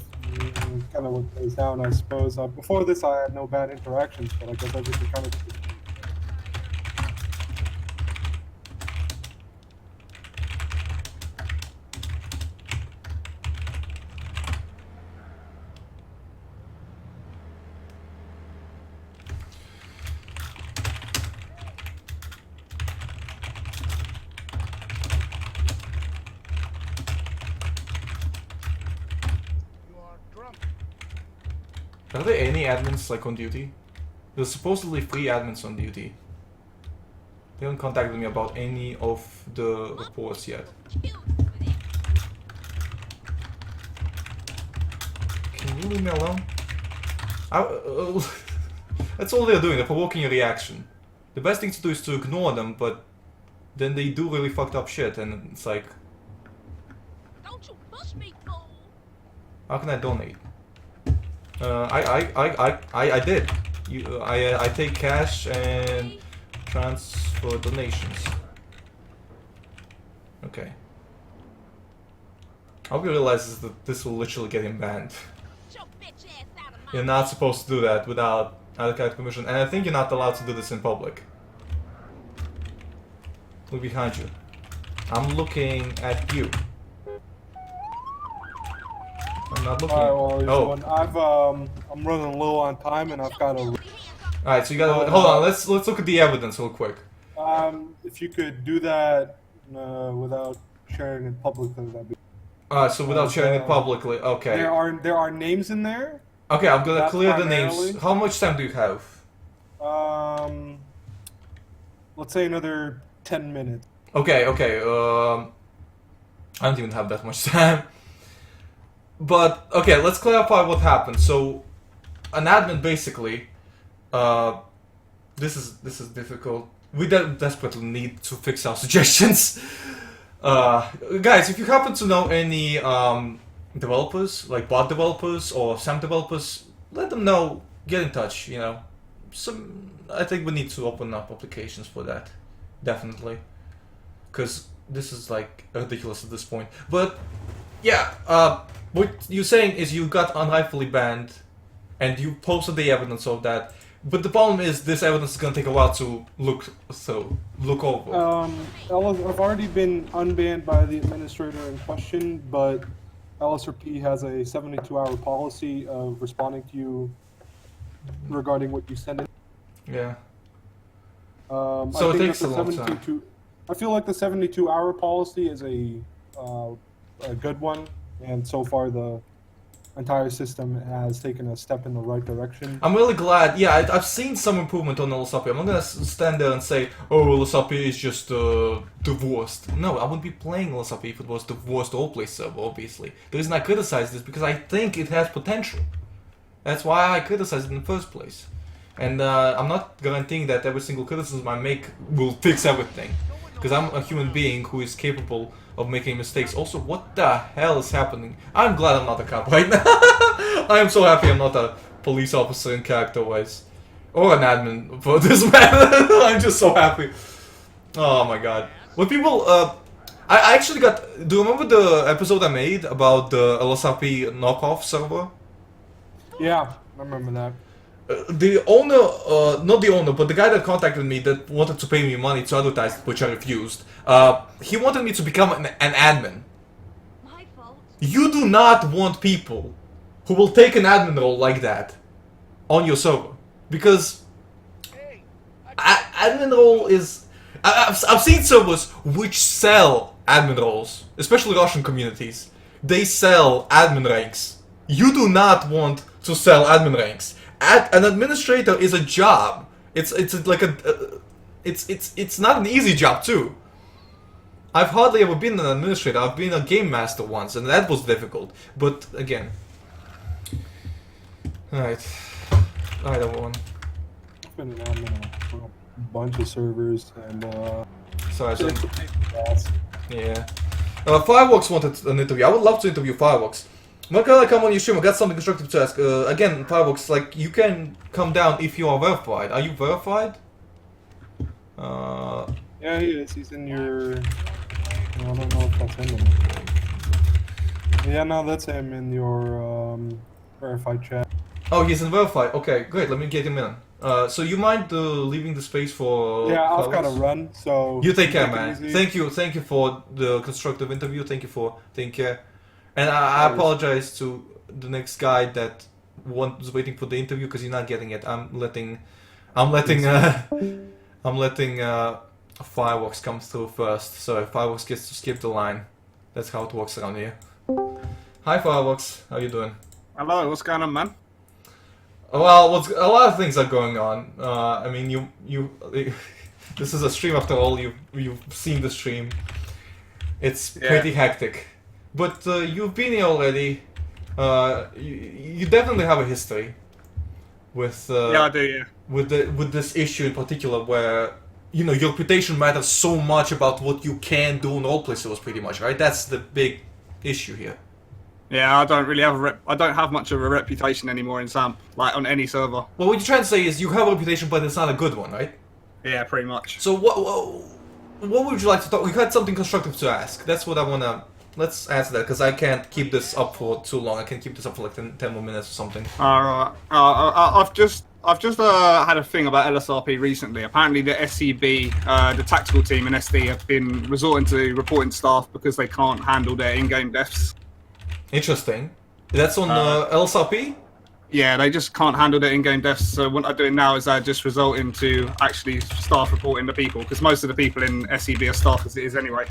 G: kind of what goes down, I suppose. Before this, I had no bad interactions, but I guess everything kind of.
A: Are there any admins like on duty? There's supposedly 3 admins on duty. They haven't contacted me about any of the reports yet. Can you leave me alone? That's all they're doing, they're provoking a reaction. The best thing to do is to ignore them, but then they do really fucked up shit, and it's like...
I: Don't you push me, fool!
A: How can I donate? I did. I take cash and transfer donations. Okay. I hope you realize that this will literally get him banned. You're not supposed to do that without other kind of permission, and I think you're not allowed to do this in public. Look behind you. I'm looking at you. I'm not looking.
G: I'm running low on time, and I've got a.
A: Alright, so you gotta hold on. Let's look at the evidence real quick.
G: If you could do that without sharing it publicly, that'd be.
A: So without sharing it publicly, okay.
G: There are names in there.
A: Okay, I'm gonna
G: That's
A: clear the
G: primarily.
A: names. How much time do you have?
G: Let's say another 10 minutes.
A: Okay. I don't even have that much time. But okay, let's clarify what happened. So, an admin basically. This is difficult. We desperately need to fix our suggestions. Guys, if you happen to know any developers, like bot developers or SAM developers, let them know. Get in touch. You know, I think we need to open up applications for that, definitely, because this is like ridiculous at this point. But yeah, what you're saying is you got unrightfully banned, and you posted the evidence of that. But the problem is this evidence is gonna take a while to look over.
G: I've already been unbanned by the administrator in question, but LSRP has a 72-hour policy of responding to you regarding what you send in.
A: Yeah.
G: So
A: it takes a long time.
G: I feel like the 72-hour policy is a good one, and so far the entire system has taken a step in the right direction.
A: I'm really glad. Yeah, I've seen some improvement on LSRP. I'm not gonna stand there and say, oh, LSRP is just the worst. No, I wouldn't be playing LSRP if it was the worst roleplay server, obviously. The reason I criticize this is because I think it has potential. That's why I criticize it in the first place. And I'm not guaranteeing that every single criticism I make will fix everything. Because I'm a human being who is capable of making mistakes. Also, what the hell is happening? I'm glad I'm not a cop right now. I am so happy I'm not a police officer in character-wise. Or an admin, for this matter. I'm just so happy. Oh my god. When people, I actually got... Do you remember the episode I made about the LSRP knockoff server?
G: Yeah, I remember that.
A: the owner, not the owner, but the guy that contacted me that wanted to pay me money to advertise, which I refused, he wanted me to become an admin.
I: My fault.
A: You do not want people who will take an admin role like that on your server. Because admin role is... I've seen servers which sell admin roles, especially Russian communities. They sell admin ranks. You do not want to sell admin ranks. An administrator is a job. It's like it's not an easy job too. I've hardly ever been an administrator. I've been a game master once, and that was difficult. But again, alright, everyone.
G: I've been an admin on a bunch of servers, and
A: Sorry, so, yeah. Fireworks wanted an interview. I would love to interview Fireworks. When can I come on your stream? I got something constructive to ask. Again, Fireworks, like, you can come down if you are verified. Are you verified?
G: Yeah, he is. He's in your... I don't know if that's him. Yeah, no, that's him in your verified chat.
A: Oh, he's in verified. Okay, great. Let me get him in. So you mind leaving the space for...
G: Yeah, I've
A: Fireworks?
G: got to run, so...
A: You take care,
G: it
A: man.
G: easy.
A: Thank you for the constructive interview. Thank you for taking care. And I apologize to the next guy that was waiting for the interview because you're not getting it. I'm letting Fireworks come through first. So Fireworks gets to skip the line. That's how it works around here. Hi, Fireworks. How you doing?
J: Hello, what's going on, man?
A: Well, a lot of things are going on. I mean, you this is a stream after all. You've seen the stream. It's pretty hectic. But you've been here already. You definitely have a history with
J: Yeah, I do, yeah.
A: with this issue in particular, where you know your reputation matters so much about what you can do in roleplay servers, pretty much, right? That's the big issue here.
J: Yeah, I don't really have I don't have much of a reputation anymore in SAMP, like on any server.
A: Well, what you're trying to say is you have a reputation, but it's not a good one, right?
J: Yeah, pretty much.
A: So what would you like to talk? We had something constructive to ask. That's what I wanna. Let's answer that, because I can't keep this up for too long. I can keep this up for like 10 more minutes or something.
J: Alright. I've just had a thing about LSRP recently. Apparently the SCB, the tactical team and SD have been resorting to reporting staff because they can't handle their in-game deaths.
A: Interesting. That's on LSRP?
J: Yeah, they just can't handle their in-game deaths. So what I'm doing now is just resulting to actually staff reporting the people, because most of the people in SCB are staff as it is anyway.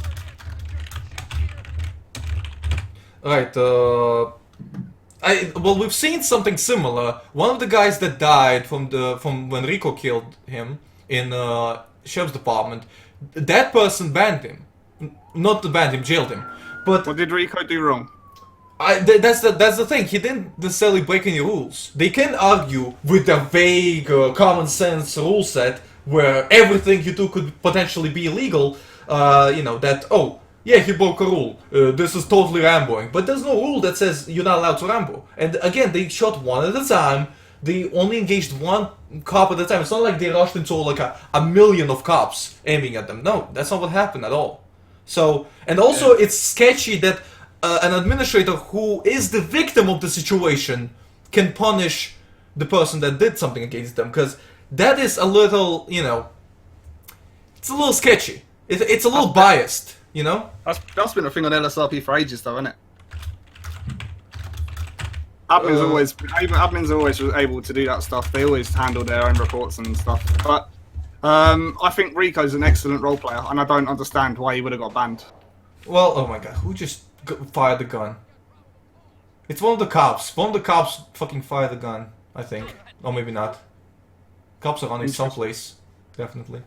A: Right, well, we've seen something similar. One of the guys that died from when Rico killed him in Sheriff's Department, that person banned him. Not banned him, jailed him. But
J: what did Rico do wrong?
A: That's the thing. He didn't necessarily break any rules. They can argue with a vague, common sense rule set where everything you do could potentially be illegal. You know that. Oh, yeah, he broke a rule. This is totally Ramboing. But there's no rule that says you're not allowed to Rambo. And again, they shot one at a time. They only engaged one cop at a time. It's not like they rushed into like a million of cops aiming at them. No, that's not what happened at all. So, and also it's sketchy that an administrator who is the victim of the situation can punish the person that did something against them. Because that is a little, you know, it's a little sketchy. It's a little biased. You know?
J: That's been a thing on LSRP for ages, though, isn't it? Admin's always able to do that stuff. They always handle their own reports and stuff. But I think Rico's an excellent role player, and I don't understand why he would have got banned.
A: Well, oh my god, who just fired the gun? It's one of the cops. One of the cops fucking fired the gun, I think. Or maybe not. Cops are running someplace, definitely.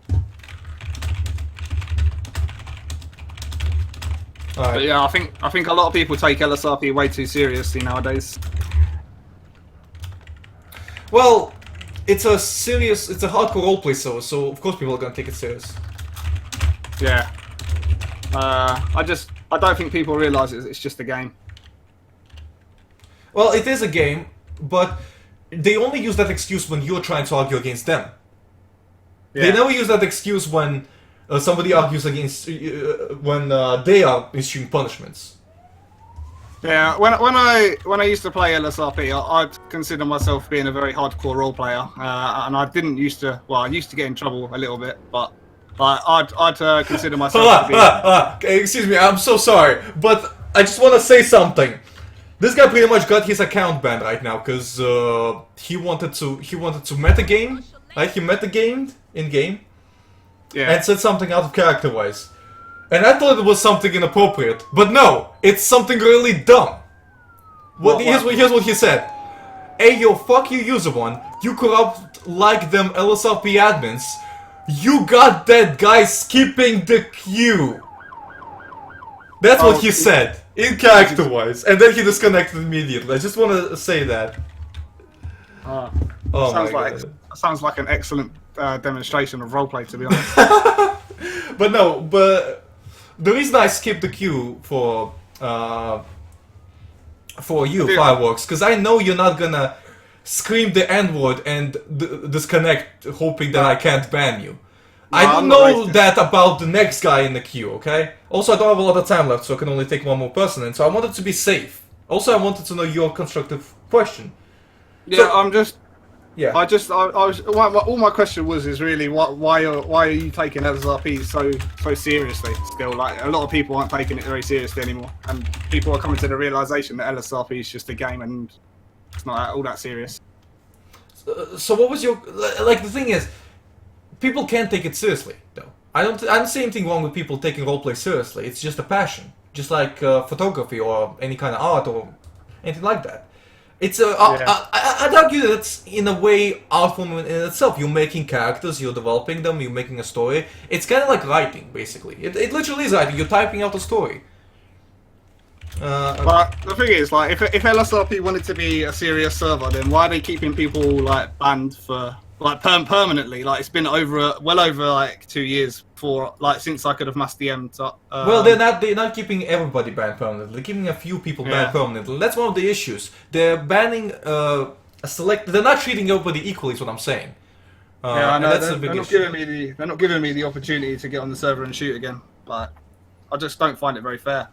J: Right. But yeah, I think a lot of people take LSRP way too seriously nowadays.
A: Well, it's a hardcore roleplay server, so of course people are gonna take it serious.
J: Yeah. I don't think people realise it's just a game.
A: Well, it is a game, but they only use that excuse when you're trying to argue against them. Yeah. They never use that excuse when somebody argues against when they are issuing punishments.
J: Yeah, when I used to play LSRP, I'd consider myself being a very hardcore role player, and I didn't used to. Well, I used to get in trouble a little bit, but I'd consider myself to be.
A: Excuse me, I'm so sorry, but I just want to say something. This guy pretty much got his account banned right now because he wanted to metagame, right? He metagamed in game,
J: Yeah.
A: and said something out of character wise. And I thought it was something inappropriate, but no, it's something really dumb. Here's what he said. Hey yo, fuck you, Userone. You corrupt like them LSRP admins. You got that guy skipping the queue. That's what he said, in character wise, and then he disconnected immediately. I just want to say that. Oh
J: sounds
A: my
J: like
A: God.
J: sounds like an excellent demonstration of roleplay, to be honest.
A: But no, but the reason I skipped the queue for you, Fireworks, because I know you're not gonna scream the N-word and disconnect, hoping that I can't ban you. I don't know that about the next guy in the queue, okay? Also, I don't have a lot of time left, so I can only take one more person in, so I wanted to be safe. Also, I wanted to know your constructive question.
J: Yeah,
A: So- Yeah.
J: I was. All my question is really why are you taking LSRP so seriously? Still, like a lot of people aren't taking it very seriously anymore, and people are coming to the realization that LSRP is just a game and it's not all that serious.
A: So what was your like? The thing is, people can't take it seriously, though. I don't see anything wrong with people taking roleplay seriously. It's just a passion, just like photography or any kind of art or anything like that. It's I'd argue that it's in a way art form in itself. You're making characters, you're developing them, you're making a story. It's kind of like writing, basically. It literally is writing. You're typing out a story.
J: But the thing is, like, if LSRP wanted to be a serious server, then why are they keeping people like banned for like permanently? Like, it's been well over like 2 years since I could have mass DM'd.
A: Well, they're not keeping everybody banned permanently. They're keeping a few people banned permanently. That's one of the issues. They're banning a select. They're not treating everybody equally. Is what I'm saying.
J: Yeah, I know.
A: That's a big issue.
J: They're not giving me the opportunity to get on the server and shoot again. But I just don't find it very fair.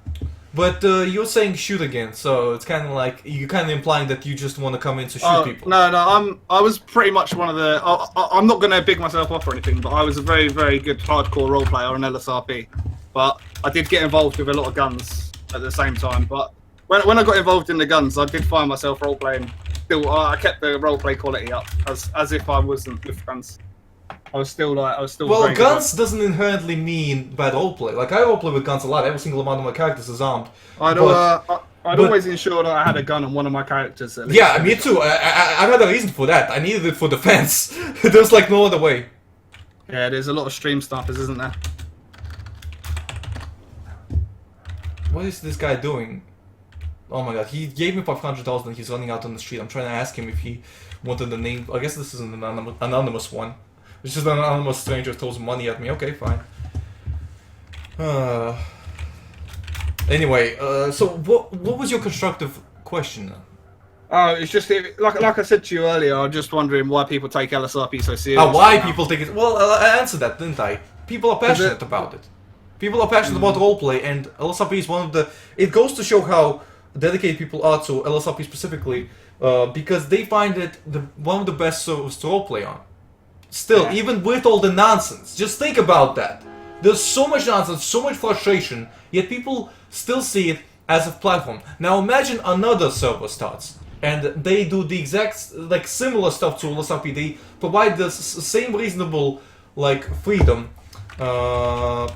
A: But you're saying shoot again, so it's kind of like you're kind of implying that you just want to come in to shoot people.
J: No. I was pretty much one of the. I'm not going to big myself up or anything, but I was a very, very good hardcore role player on LSRP. But I did get involved with a lot of guns at the same time. But when I got involved in the guns, I did find myself role playing. Still, I kept the role play quality up as if I wasn't with guns. I was still.
A: Well, guns doesn't inherently mean bad roleplay. Like, I roleplay with guns a lot. Every single one of my characters is armed.
J: I'd always ensure that I had a gun on one of my characters. At least.
A: Yeah, me too. I had a reason for that. I needed it for defense. There's like no other way.
J: Yeah, there's a lot of stream snappers, isn't there?
A: What is this guy doing? Oh my god, he gave me $500 and he's running out on the street. I'm trying to ask him if he wanted the name. I guess this is an anonymous one. It's just an anonymous stranger throws money at me. Okay, fine. Anyway, so what was your constructive question?
J: Oh, it's just like I said to you earlier. I'm just wondering why people take LSRP so seriously.
A: Why people take it? Well, I answered that, didn't I? People are passionate about it. People are passionate about roleplay, and LSRP is one of the. It goes to show how dedicated people are to LSRP specifically, because they find it one of the best servers to roleplay on. Still, even with all the nonsense, just think about that. There's so much nonsense, so much frustration, yet people still see it as a platform. Now imagine another server starts, and they do the exact, like, similar stuff to LSRP. They provide the same reasonable, like, freedom. Like,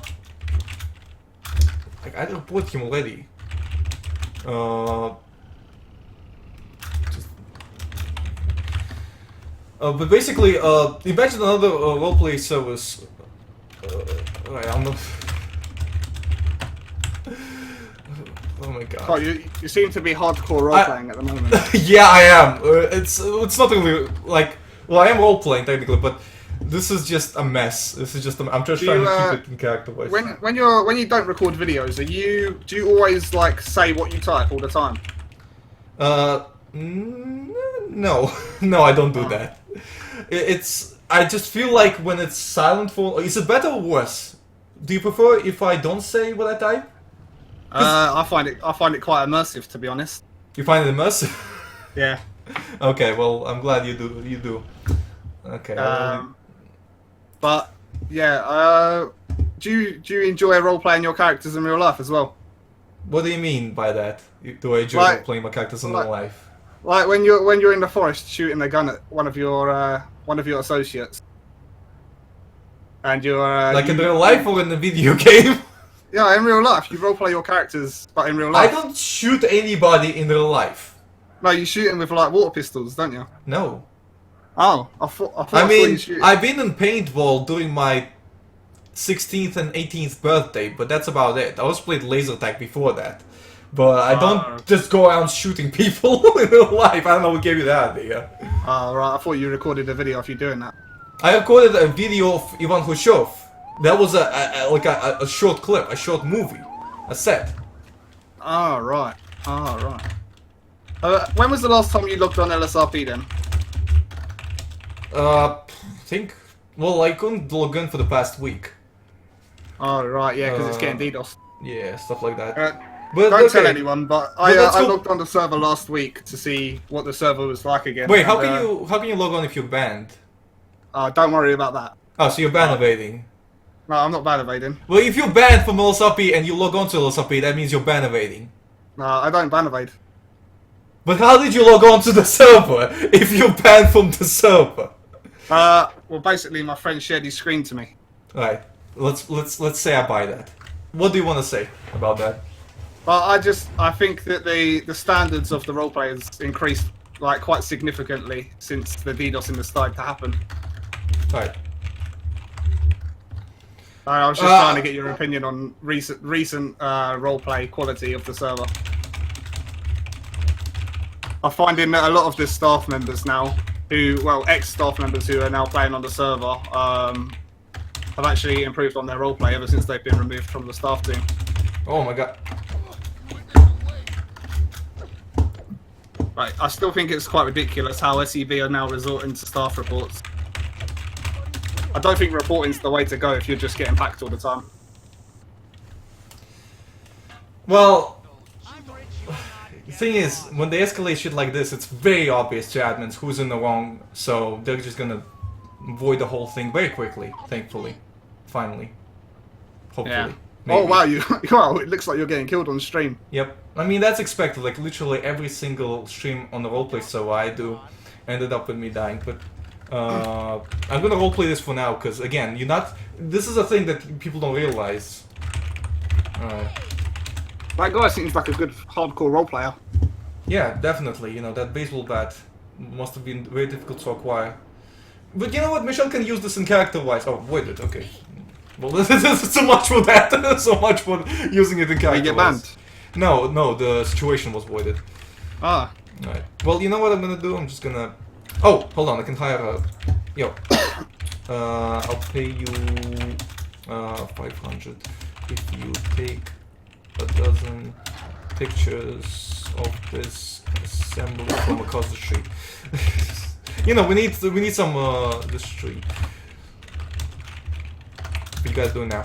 A: I reported him already. But basically, imagine another roleplay service. I'm not. Oh my god.
J: Oh, you seem to be hardcore roleplaying at the moment.
A: Yeah, I am. It's not really like. Well, I am roleplaying technically, but this is just a mess. This is just. I'm just trying to keep it in character wise.
J: When you don't record videos, do you always like say what you type all the time?
A: No, no, I don't do that. I just feel like when it's silent for. Is it better or worse? Do you prefer if I don't say what I type?
J: I find it quite immersive, to be honest.
A: You find it immersive?
J: Yeah.
A: Okay, well, I'm glad you do. Okay.
J: But yeah, do you enjoy role playing your characters in real life as well?
A: What do you mean by that? Do I enjoy playing my characters in real life?
J: Like when you're in the forest shooting a gun at one of your associates, and you're
A: like in real life or in the video game?
J: Yeah, in real life, you role play your characters, but in real life.
A: I don't shoot anybody in real life.
J: No, you shoot them with like water pistols, don't you?
A: No.
J: Oh, I thought
A: I
J: I
A: mean,
J: saw you
A: I've been in paintball during my 16th and 18th birthday, but that's about it. I also played laser tag before that. But I don't just go around shooting people in real life. I don't know what gave you that idea.
J: Oh, right. I thought you recorded a video of you doing that.
A: I recorded a video of Ivan Khrushchev. That was a short clip, a short movie, a set.
J: Oh, right. Oh, right. When was the last time you logged on LSRP then?
A: Well, I couldn't log in for the past week.
J: Oh, right, yeah, because it's getting DDoS.
A: Yeah, stuff like that.
J: But don't tell anyone, but I logged on the server last week to see what the server was like again.
A: Wait, how can you log on if you're banned?
J: Don't worry about that.
A: Oh, so you're ban evading?
J: No, I'm not ban evading.
A: Well, if you're banned from LSRP and you log on to LSRP, that means you're ban evading.
J: No, I don't ban evade.
A: But how did you log on to the server if you're banned from the server?
J: Well, basically, my friend shared his screen to me.
A: Right. Let's say I buy that. What do you want to say about that?
J: Well, I think that the standards of the roleplay has increased like quite significantly since the DDoSing has started to happen.
A: Right.
J: I was just trying to get your opinion on recent roleplay quality of the server. I'm finding that a lot of the staff members now, ex-staff members who are now playing on the server, have actually improved on their roleplay ever since they've been removed from the staff team.
A: Oh my god.
J: Right, I still think it's quite ridiculous how SEB are now resorting to staff reports. I don't think reporting's the way to go if you're just getting packed all the time.
A: Well, the thing is, when they escalate shit like this, it's very obvious to admins who's in the wrong, so they're just gonna avoid the whole thing very quickly, thankfully. Finally. Hopefully.
J: Yeah.
A: Maybe.
J: Oh wow, wow, it looks like you're getting killed on stream.
A: Yep. I mean, that's expected. Like, literally every single stream on the roleplay server I do ended up with me dying. But I'm gonna roleplay this for now, because, again, this is a thing that people don't realize.
J: That guy seems like a good hardcore role player.
A: Yeah, definitely. You know, that baseball bat must have been very difficult to acquire. But you know what? Michelle can use this in character-wise. Oh, voided. Okay. Well, this is so much for that. So much for using it in character-wise.
J: You get banned?
A: No, the situation was voided.
J: Ah.
A: Alright. Well, you know what I'm gonna do? I'm just gonna... Oh, hold on. I can hire a... Yo. I'll pay you... 500 if you take a dozen pictures of this assembly from across the street. You know, we need some this street. What you guys doing now?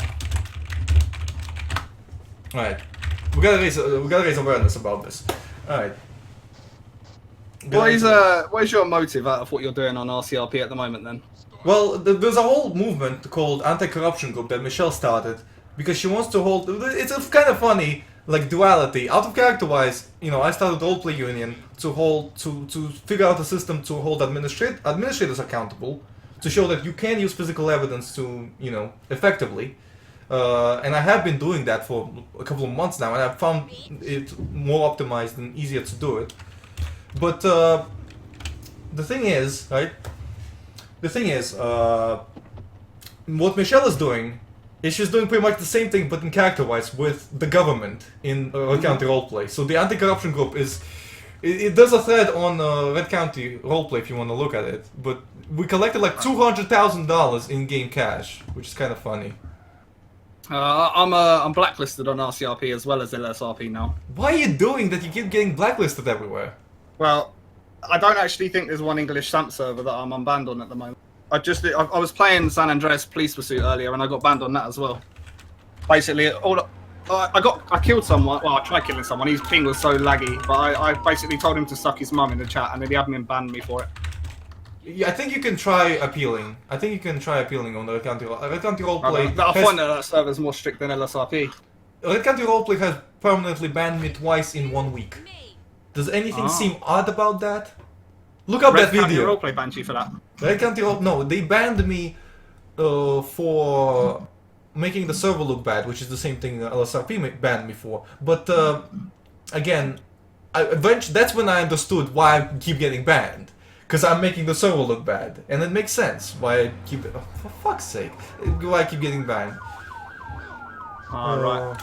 A: Alright. We gotta raise awareness about this. Alright.
J: What is your motive out of what you're doing on RCRP at the moment then?
A: Well, there's a whole movement called anti-corruption group that Michelle started because she wants to hold. It's a kind of funny like duality. Out of character-wise, you know, I started Roleplay Union to figure out a system to hold administrators accountable, to show that you can use physical evidence to, you know, effectively. And I have been doing that for a couple of months now, and I've found it more optimized and easier to do it. But the thing is, right? The thing is, what Michelle is doing is she's doing pretty much the same thing, but in character-wise, with the government in Red County Roleplay. So the anti-corruption group is... It does a thread on Red County Roleplay if you want to look at it. But we collected like $200,000 in-game cash, which is kind of funny.
J: I'm blacklisted on RCRP as well as LSRP now.
A: Why are you doing that? You keep getting blacklisted everywhere.
J: Well, I don't actually think there's one English SAMP server that I'm unbanned on at the moment. I was playing San Andreas Police Pursuit earlier and I got banned on that as well. Basically, all I killed someone. Well, I tried killing someone. His ping was so laggy, but I basically told him to suck his mum in the chat, and then the admin banned me for it.
A: Yeah, I think you can try appealing. I think you can try appealing on the Red County Roleplay.
J: I find that server's more strict than LSRP.
A: Red County Roleplay has permanently banned me twice in 1 week. Does anything seem odd about that? Look up that video.
J: Red County Roleplay banned you for that.
A: Red County Roleplay. No, they banned me for making the server look bad, which is the same thing LSRP banned me for. But again, eventually that's when I understood why I keep getting banned. Because I'm making the server look bad. And it makes sense why I keep it. Oh, for fuck's sake. Why I keep getting banned.
J: Right.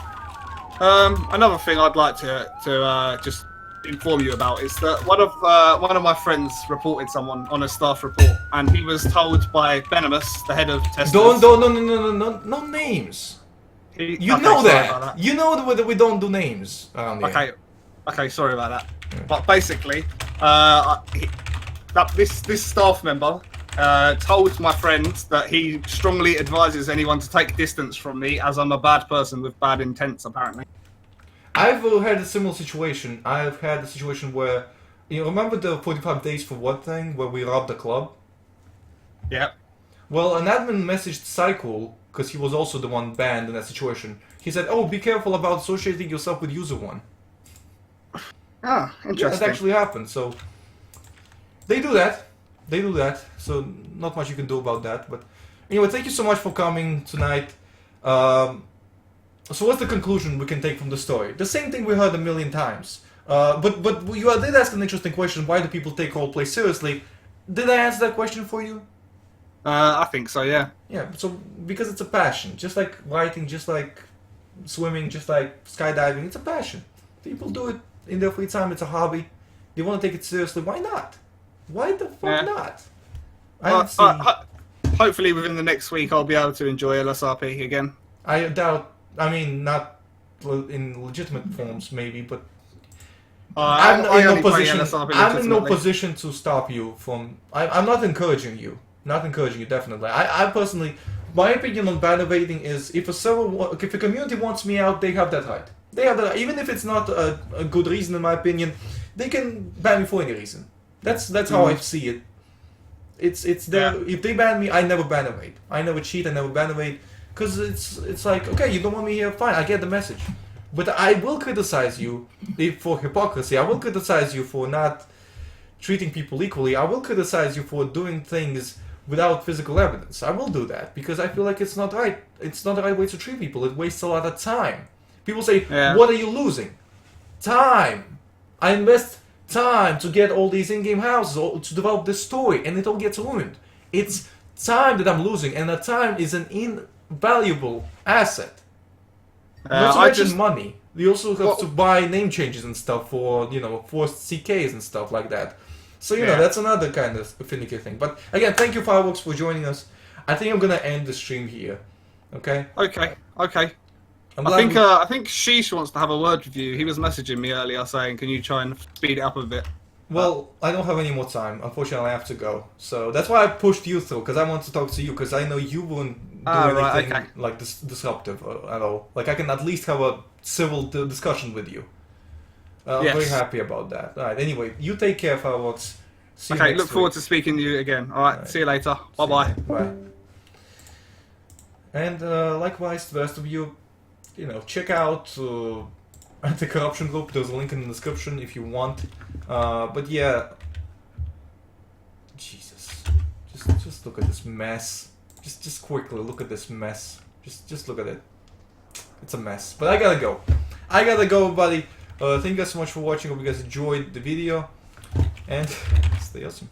J: Another thing I'd like to just inform you about is that one of my friends reported someone on a staff report, and he was told by Venomous, the head of testers.
A: No names. You know that. You know that we don't do names around here.
J: Okay, sorry about that. But basically, this staff member told my friend that he strongly advises anyone to take distance from me, as I'm a bad person with bad intents, apparently.
A: I've had a similar situation. I've had a situation where, you remember the 45 days for what thing, where we robbed the club?
J: Yeah.
A: Well, an admin messaged Cycle, because he was also the one banned in that situation. He said, oh, be careful about associating yourself with Userone.
J: Ah, interesting.
A: Yeah, that actually happened, so... They do that. They do that, so not much you can do about that. But anyway, thank you so much for coming tonight. So what's the conclusion we can take from the story? The same thing we heard a million times. But you did ask an interesting question. Why do people take roleplay seriously? Did I answer that question for you?
J: I think so, yeah.
A: Yeah, so because it's a passion. Just like writing, just like swimming, just like skydiving. It's a passion. People do it in their free time. It's a hobby. They want to take it seriously. Why not? Why the fuck not?
J: Hopefully within the next week I'll be able to enjoy LSRP again.
A: I doubt. I mean, not in legitimate forms, maybe, but I'm in no position to stop you from. I'm not encouraging you. Not encouraging you, definitely. I personally, my opinion on ban evading is if a community wants me out, they have that right. They have that. Even if it's not a good reason, in my opinion, they can ban me for any reason. That's how I see it. It's there. Yeah. If they ban me, I never ban evade. I never cheat. I never ban evade. Because it's like, okay, you don't want me here, fine, I get the message. But I will criticize you for hypocrisy. I will criticize you for not treating people equally. I will criticize you for doing things without physical evidence. I will do that because I feel like it's not right. It's not the right way to treat people. It wastes a lot of time. People say, what are you losing? Time. I invest time to get all these in-game houses or to develop this story, and it all gets ruined. It's time that I'm losing, and that time is an invaluable asset. Not to mention money. You also have to buy name changes and stuff for, forced CKs and stuff like that. So, that's another kind of finicky thing. But, again, thank you, Fireworks, for joining us. I think I'm gonna end the stream here. Okay?
J: Okay. I think Sheesh wants to have a word with you. He was messaging me earlier saying, can you try and speed it up a bit?
A: Well, I don't have any more time. Unfortunately, I have to go. So that's why I pushed you through, because I want to talk to you, because I know you wouldn't do anything like disruptive at all. Like, I can at least have a civil discussion with you. I'm very happy about that. Alright, anyway, you take care, Fireworks. See you next
J: look forward to speaking to you again. Alright, see you later. Bye-bye.
A: Bye. And likewise, the rest of you, check out anti-corruption group. There's a link in the description if you want. But yeah, Jesus, just look at this mess. Just quickly look at this mess. Just look at it. It's a mess. But I gotta go, buddy. Thank you guys so much for watching. Hope you guys enjoyed the video, and stay awesome.